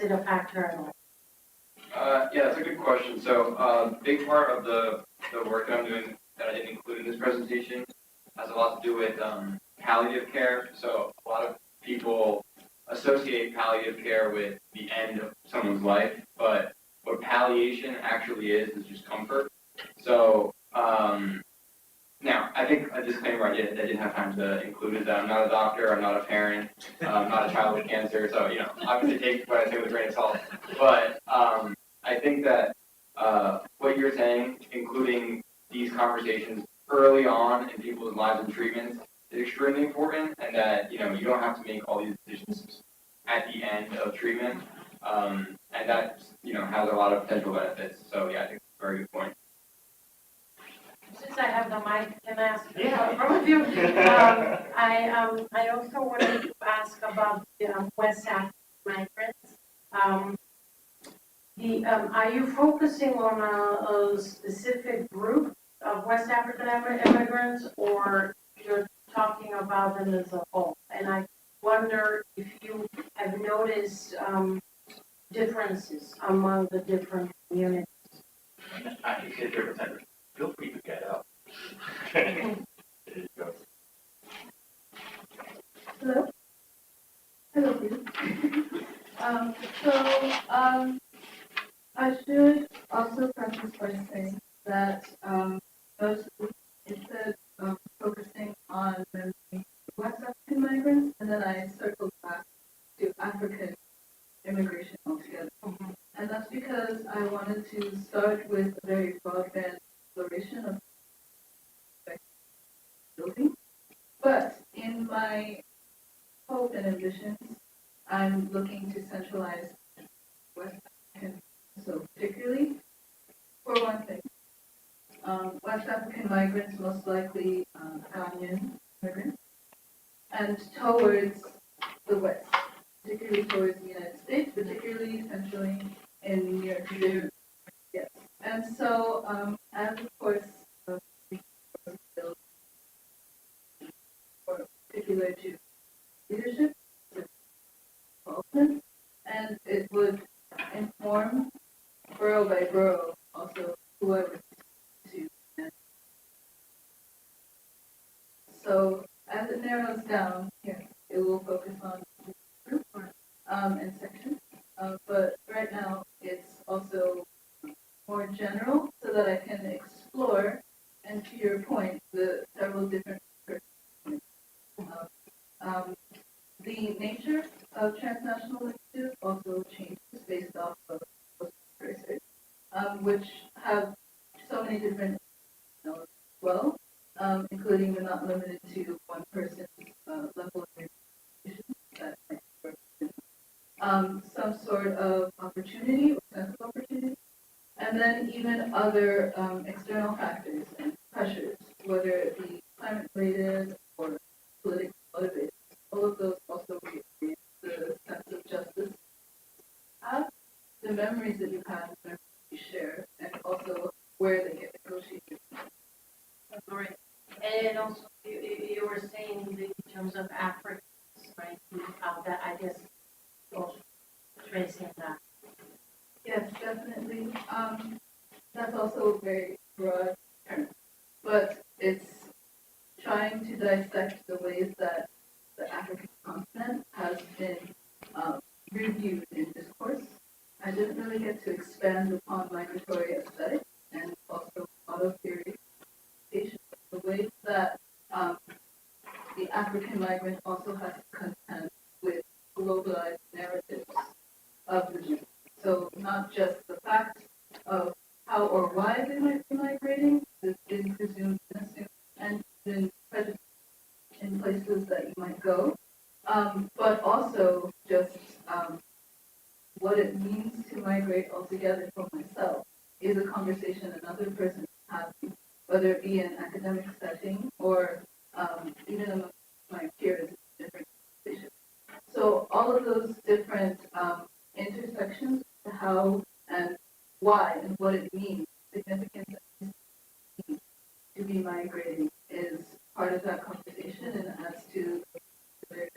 Speaker 3: it a factor at all?
Speaker 5: Yeah, that's a good question. So, big part of the work that I'm doing that I didn't include in this presentation has a lot to do with palliative care. So, a lot of people associate palliative care with the end of someone's life, but what palliation actually is just comfort. So, now, I think a disclaimer I didn't have time to include is that I'm not a doctor, I'm not a parent, I'm not a child with cancer, so, you know, obviously take what I say with a grain of salt. But I think that what you're saying, including these conversations early on in people's lives and treatments, is extremely important, and that, you know, you don't have to make all these decisions at the end of treatment, and that, you know, has a lot of potential benefits. So, yeah, I think it's a very good point.
Speaker 3: Since I have the mic, can I ask
Speaker 5: Yeah.
Speaker 3: from of you? I also wanted to ask about the West African migrants. Are you focusing on a specific group of West African immigrants, or you're talking about them as a whole? And I wonder if you have noticed differences among the different communities.
Speaker 13: I can sit here for 10 minutes. Feel free to get up. There you go.
Speaker 12: Hello? Hello, Peter. I should also preface by saying that mostly instead of focusing on the West African migrants, and then I circled back to African immigration altogether. And that's because I wanted to start with a very broadband exploration of building. But in my hope and ambitions, I'm looking to centralize West African, so particularly, for one thing, West African migrants, most likely Ghanaian immigrants, and towards the West, particularly towards the United States, particularly centrally in New York City. Yes. And so, as of course, particular to leadership, involvement, and it would inform borough by borough also whoever to. So as it narrows down here, it will focus on group and section, but right now it's also more general so that I can explore, and to your point, the several different the nature of transnational initiatives also changes based off of research, which have so many different as well, including but not limited to one person's level of education that might represent some sort of opportunity or sense of opportunity, and then even other external factors and pressures, whether it be climate-related or politically motivated. All of those also create the sense of justice. The memories that you have, the memories you share, and also where they get negotiated.
Speaker 3: All right. And also, you were saying in terms of Africans, right? That I guess also tracing that.
Speaker 12: Yes, definitely. That's also a very broad term, but it's trying to dissect the ways that the African continent has been reviewed in discourse. I didn't really get to expand upon migratory aesthetics and also auto theory, the ways that the African migrant also has to contend with globalized narratives of the region. So So not just the fact of how or why they might be migrating, there's been presumed and assumed and been prejudice in places that you might go, but also just what it means to migrate altogether for myself is a conversation another person is having, whether it be in academic setting or even among my peers in different conversations. So all of those different intersections, how and why and what it means, significance to be migrating is part of that conversation and adds to their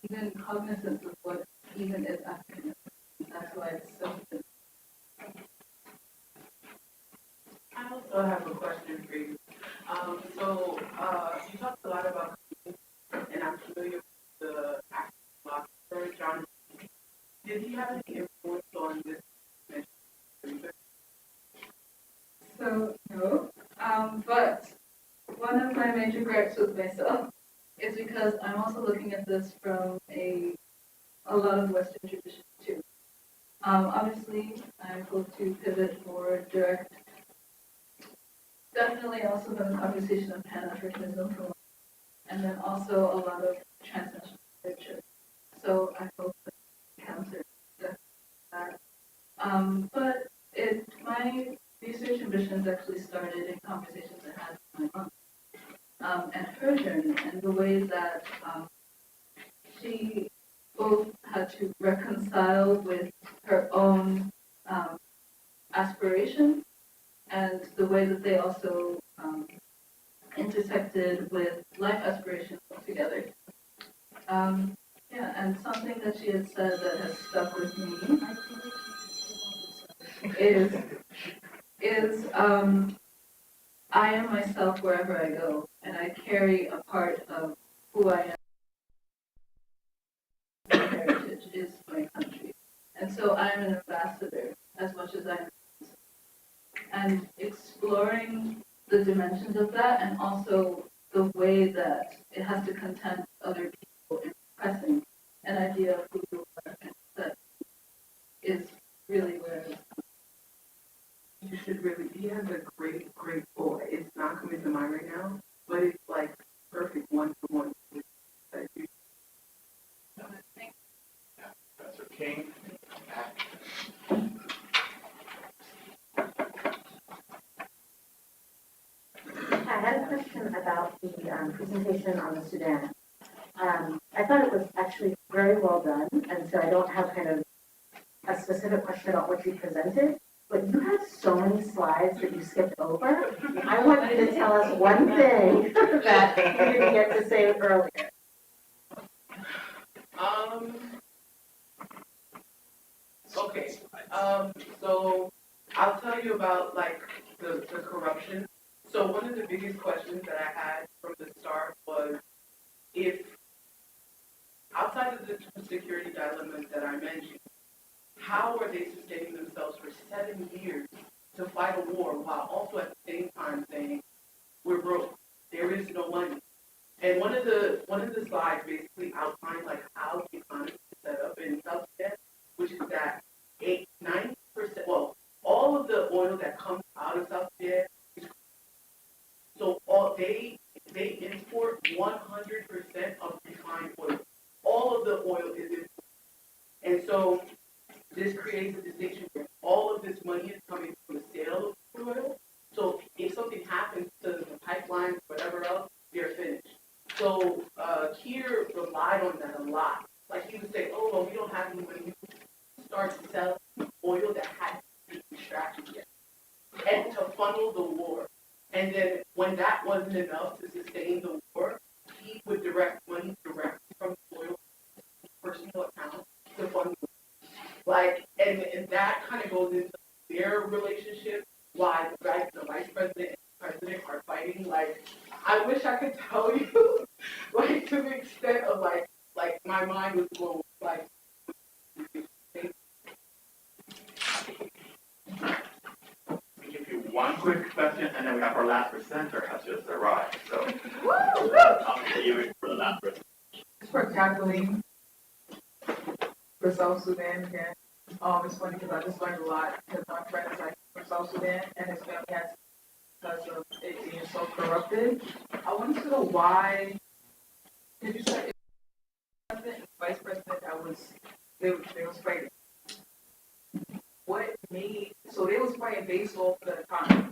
Speaker 12: even cognizance of what even is African. That's why it's so important.
Speaker 8: I also have a question for you. You talked a lot about, and I'm familiar with the African philosopher, John. Did he have any influence on this research?
Speaker 12: So, no. But one of my major gripes with myself is because I'm also looking at this from a lot of Western traditions too. Obviously, I hope to pivot more direct. Definitely also the conversation of Pan-Africanism, and then also a lot of transnational literature. So I hope to counter that. But my research ambitions actually started in conversations I had with my mom and her journey and the way that she both had to reconcile with her own aspirations and the way that they also intersected with life aspirations altogether. And something that she had said that has stuck with me is I am myself wherever I go, and I carry a part of who I am. My heritage is my country, and so I'm an ambassador as much as I'm. And exploring the dimensions of that, and also the way that it has to contend with other people in expressing an idea of who you are, and that is really where it's
Speaker 8: You should really, he has a great boy. It's not coming to mind right now, but it's like perfect one-to-one.
Speaker 13: Professor King.
Speaker 3: I had a question about the presentation on the Sudan. I thought it was actually very well done, and so I don't have kind of a specific question about what you presented, but you had so many slides that you skipped over. I want you to tell us one thing that you didn't get to say earlier.
Speaker 8: Okay. So I'll tell you about like the corruption. So one of the biggest questions that I had from the start was if outside of the two security dilemmas that I mentioned, how are they sustaining themselves for 7 years to fight a war while also at the same time saying we're broke, there is no money? And one of the slides basically outlined like how the economy is set up in South Sudan, which is that 90%, well, all of the oil that comes out of South Sudan is so they import 100% of refined oil. All of the oil is imported. And so this creates a distinction where all of this money is coming from the sale of crude oil. So if something happens to the pipeline, whatever else, they're finished. So Kier relied on that a lot. Like he would say, oh, well, we don't have any money. We start selling oil that hadn't been extracted yet. And to funnel the war. And then when that wasn't enough to sustain the war, he would direct money directly from the oil personal account to fund the war. Like, and that kind of goes into their relationship, why the vice president and the president are fighting. Like, I wish I could tell you, like, to the extent of, like my mind was blown, like,
Speaker 13: Give you one quick question, and then we have our last presenter has just arrived. So, I'm to you for the last presenter.
Speaker 20: For tackling for South Sudan again. It's funny because I just learned a lot because my friend is like from South Sudan and his family has because of it being so corrupted. I wanted to know why. Did you say president and vice president? They was fighting. What made so they was fighting based off the economy,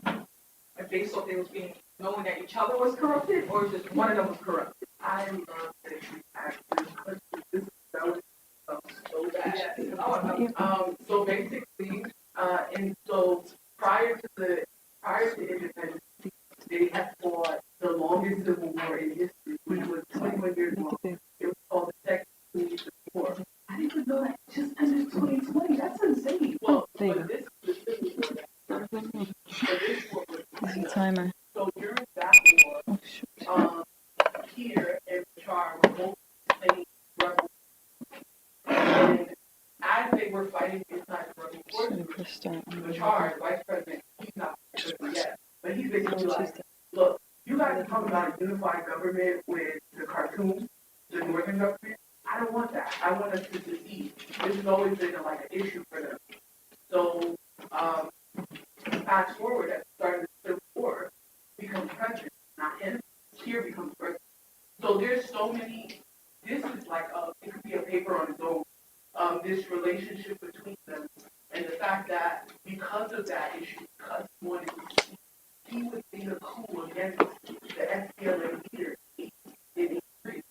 Speaker 20: and based off they was being knowing that each other was corrupted, or just one of them was corrupted. I love that you actually that was so bad. Yes. So basically, and so prior to independence, they had fought the longest civil war in history, which was 21 years long. It was called the Texas War. I didn't even know that just under 2020. That's insane. Well, but this is the civil war. So this war was timer. So during that war, Peter and Char were both playing rebel. And as they were fighting inside the rebel forces, the Char, vice president, he's not president yet, but he's basically like, look, you guys are talking about a unified government with the Khartoum, the northern government. I don't want that. I want us to secede. This has always been like an issue for them. So fast forward at the start of the Civil War, becomes president, not him. Here becomes president. So there's so many. This is like it could be a paper on its own. This relationship between them, and the fact that because of that issue, because he wanted to see, he was in a coup against the SPLA leader in 83.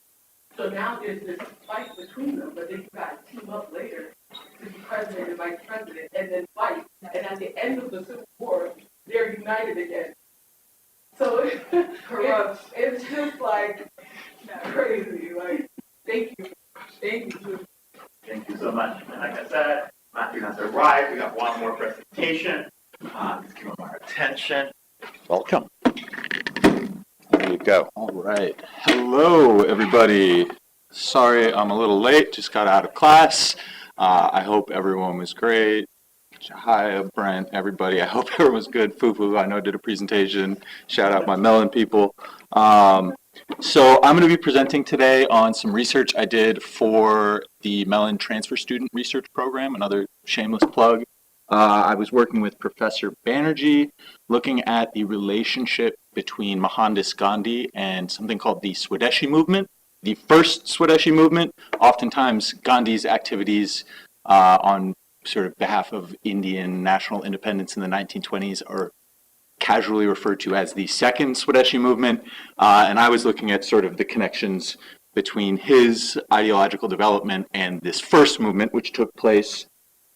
Speaker 20: So now there's this fight between them, but then you got to team up later to be president and vice president, and then fight. And at the end of the Civil War, they're united again. So it's just like crazy. Like, thank you.
Speaker 13: Thank you so much. And like I said, Matthew has arrived. We got one more presentation. Let's give him our attention.
Speaker 9: Welcome. There you go. All right. Hello, everybody. Sorry I'm a little late. Just got out of class. I hope everyone was great. Hi, Brent, everybody. I hope everyone was good. Fufu, I know did a presentation. Shout out my Mellon people. So I'm going to be presenting today on some research I did for the Mellon Transfer Student Research Program, another shameless plug. I was working with Professor Banerjee, looking at the relationship between Mohandas Gandhi and something called the Swadeshi movement. The first Swadeshi movement, oftentimes Gandhi's activities on sort of behalf of Indian national independence in the 1920s are casually referred to as the second Swadeshi movement, and I was looking at sort of the connections between his ideological development and this first movement, which took place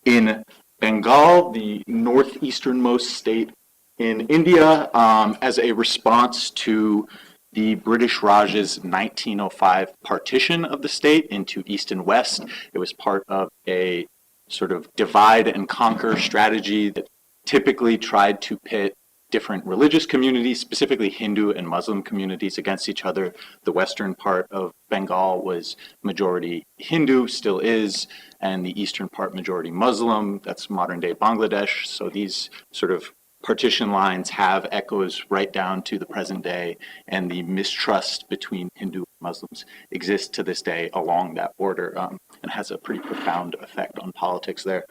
Speaker 9: in Bengal, the northeasternmost state in India, as a response to the British Raj's 1905 partition of the state into East and West. It was part of a sort of divide and conquer strategy that typically tried to pit different religious communities, specifically Hindu and Muslim communities, against each other. The western part of Bengal was majority Hindu, still is, and the eastern part majority Muslim. That's modern day Bangladesh. So these sort of partition lines have echoes right down to the present day, and the mistrust between Hindu and Muslims exists to this day along that border, and has a pretty profound effect on politics there.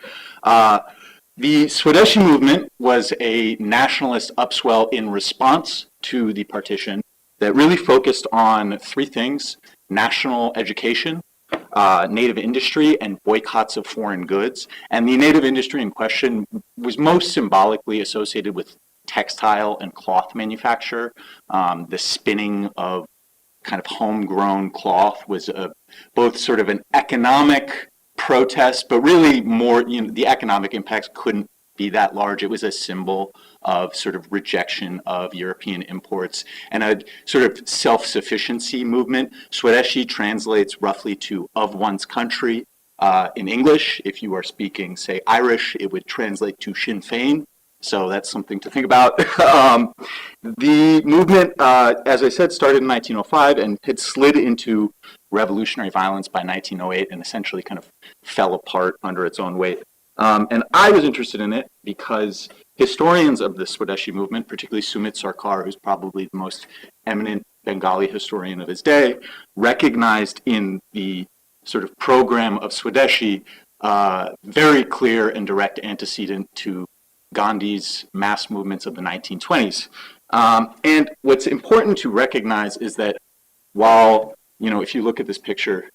Speaker 9: The Swadeshi movement was a nationalist upswell in response to the partition that really focused on three things: national education, native industry, and boycotts of foreign goods. And the native industry in question was most symbolically associated with textile and cloth manufacture. The spinning of kind of homegrown cloth was both sort of an economic protest, but really more, the economic impacts couldn't be that large. It was a symbol of sort of rejection of European imports and a sort of self-sufficiency movement. Swadeshi translates roughly to "of one's country" in English. If you are speaking, say, Irish, it would translate to Sinn Féin. So that's something to think about. The movement, as I said, started in 1905 and had slid into revolutionary violence by 1908 and essentially kind of fell apart under its own weight. And I was interested in it because historians of the Swadeshi movement, particularly Sumit Sarkar, who's probably the most eminent Bengali historian of his day, recognized in the sort of program of Swadeshi very clear and direct antecedent to Gandhi's mass movements of the 1920s. And what's important to recognize is that while, if you look at this picture,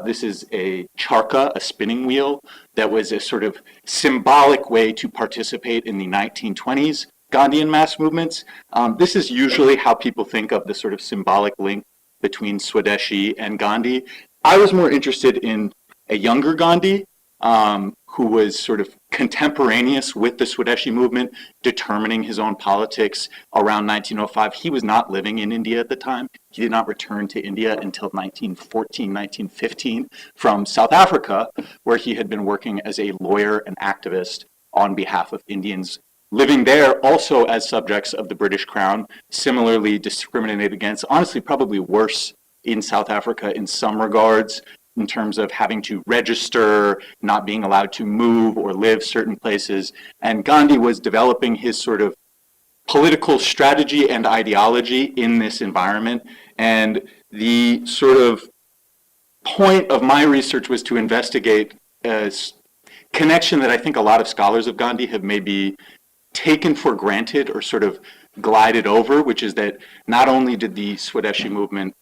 Speaker 9: this is a charkha, a spinning wheel, that was a sort of symbolic way to participate in the 1920s Gandhian mass movements. This is usually how people think of the sort of symbolic link between Swadeshi and Gandhi. I was more interested in a younger Gandhi, who was sort of contemporaneous with the Swadeshi movement, determining his own politics around 1905. He was not living in India at the time. He did not return to India until 1914, 1915 from South Africa, where he had been working as a lawyer and activist on behalf of Indians living there, also as subjects of the British Crown, similarly discriminated against, honestly probably worse in South Africa in some regards, in terms of having to register, not being allowed to move or live certain places. And Gandhi was developing his sort of political strategy and ideology in this environment. And the sort of point of my research was to investigate a connection that I think a lot of scholars of Gandhi have maybe taken for granted or sort of glided over, which is that not only did the Swadeshi movement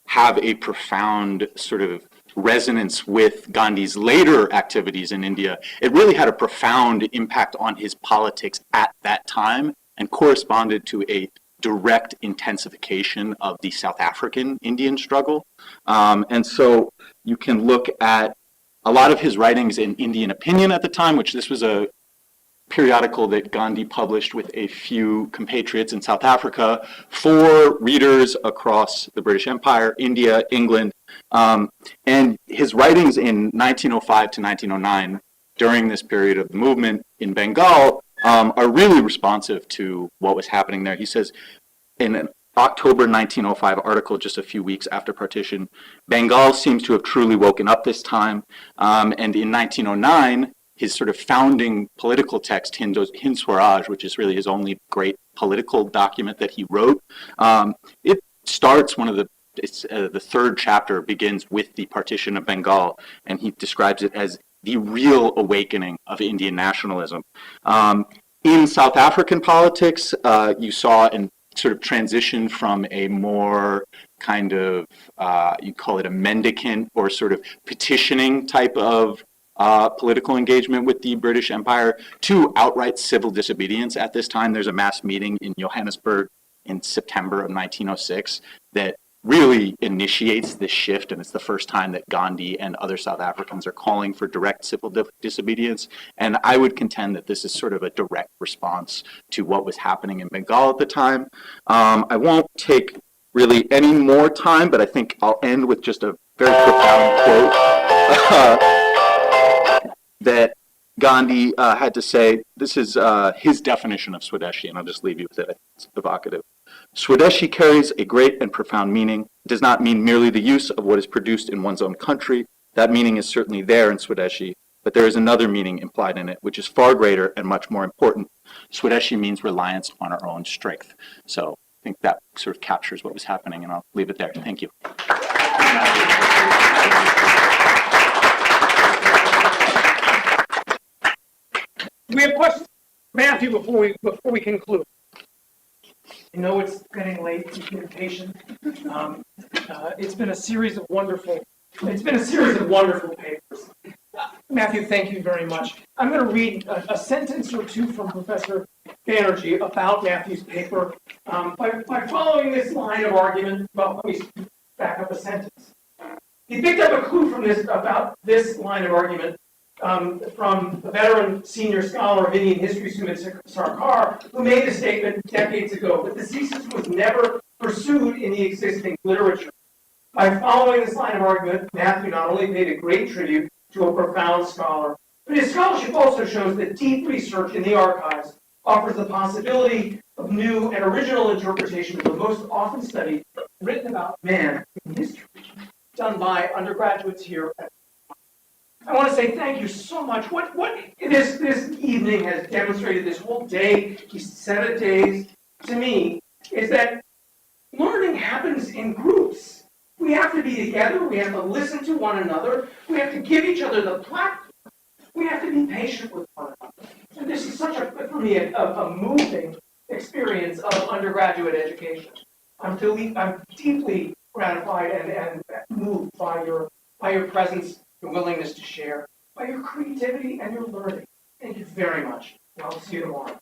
Speaker 9: have a profound sort of resonance with Gandhi's later activities in India, it really had a profound impact on his politics at that time and corresponded to a direct intensification of the South African Indian struggle. And so you can look at a lot of his writings in Indian Opinion at the time, which this was a periodical that Gandhi published with a few compatriots in South Africa for readers across the British Empire, India, England. And his writings in 1905 to 1909, during this period of the movement in Bengal, are really responsive to what was happening there. He says in an October 1905 article, just a few weeks after partition, Bengal seems to have truly woken up this time. And in 1909, his sort of founding political text, Hind Swaraj, which is really his only great political document that he wrote, it starts the third chapter begins with the partition of Bengal, and he describes it as the real awakening of Indian nationalism. In South African politics, you saw a sort of transition from a more kind of, you call it a mendicant or sort of petitioning type of political engagement with the British Empire to outright civil disobedience. At this time, there's a mass meeting in Johannesburg in September of 1906 that really initiates this shift, and it's the first time that Gandhi and other South Africans are calling for direct civil disobedience. And I would contend that this is sort of a direct response to what was happening in Bengal at the time. I won't take really any more time, but I think I'll end with just a very profound quote that Gandhi had to say. This is his definition of Swadeshi, and I'll just leave you with it. It's evocative. Swadeshi carries a great and profound meaning. It does not mean merely the use of what is produced in one's own country. That meaning is certainly there in Swadeshi, but there is another meaning implied in it, which is far greater and much more important. Swadeshi means reliance on our own strength. So I think that sort of captures what was happening, and I'll leave it there. Thank you.
Speaker 4: We have questions, Matthew, before we conclude. I know it's getting late. You've been patient. It's been a series of wonderful papers. Matthew, thank you very much. I'm going to read a sentence or two from Professor Banerjee about Matthew's paper. By following this line of argument, well, let me back up a sentence. He picked up a clue from about this line of argument from a veteran senior scholar of Indian history, Sumit Sarkar, who made the statement decades ago that the thesis was never pursued in the existing literature. By following this line of argument, Matthew not only paid a great tribute to a profound scholar, but his scholarship also shows that deep research in the archives offers the possibility of new and original interpretation of the most often studied, written about man in history, done by undergraduates here at I want to say thank you so much. What this evening has demonstrated, this whole day, these 7 days, to me, is that learning happens in groups. We have to be together. We have to listen to one another. We have to give each other the platform We have to be patient with one another. And this is such for me, a moving experience of undergraduate education. I'm deeply gratified and moved by your presence, your willingness to share, by your creativity and your learning. Thank you very much. And I'll see you tomorrow.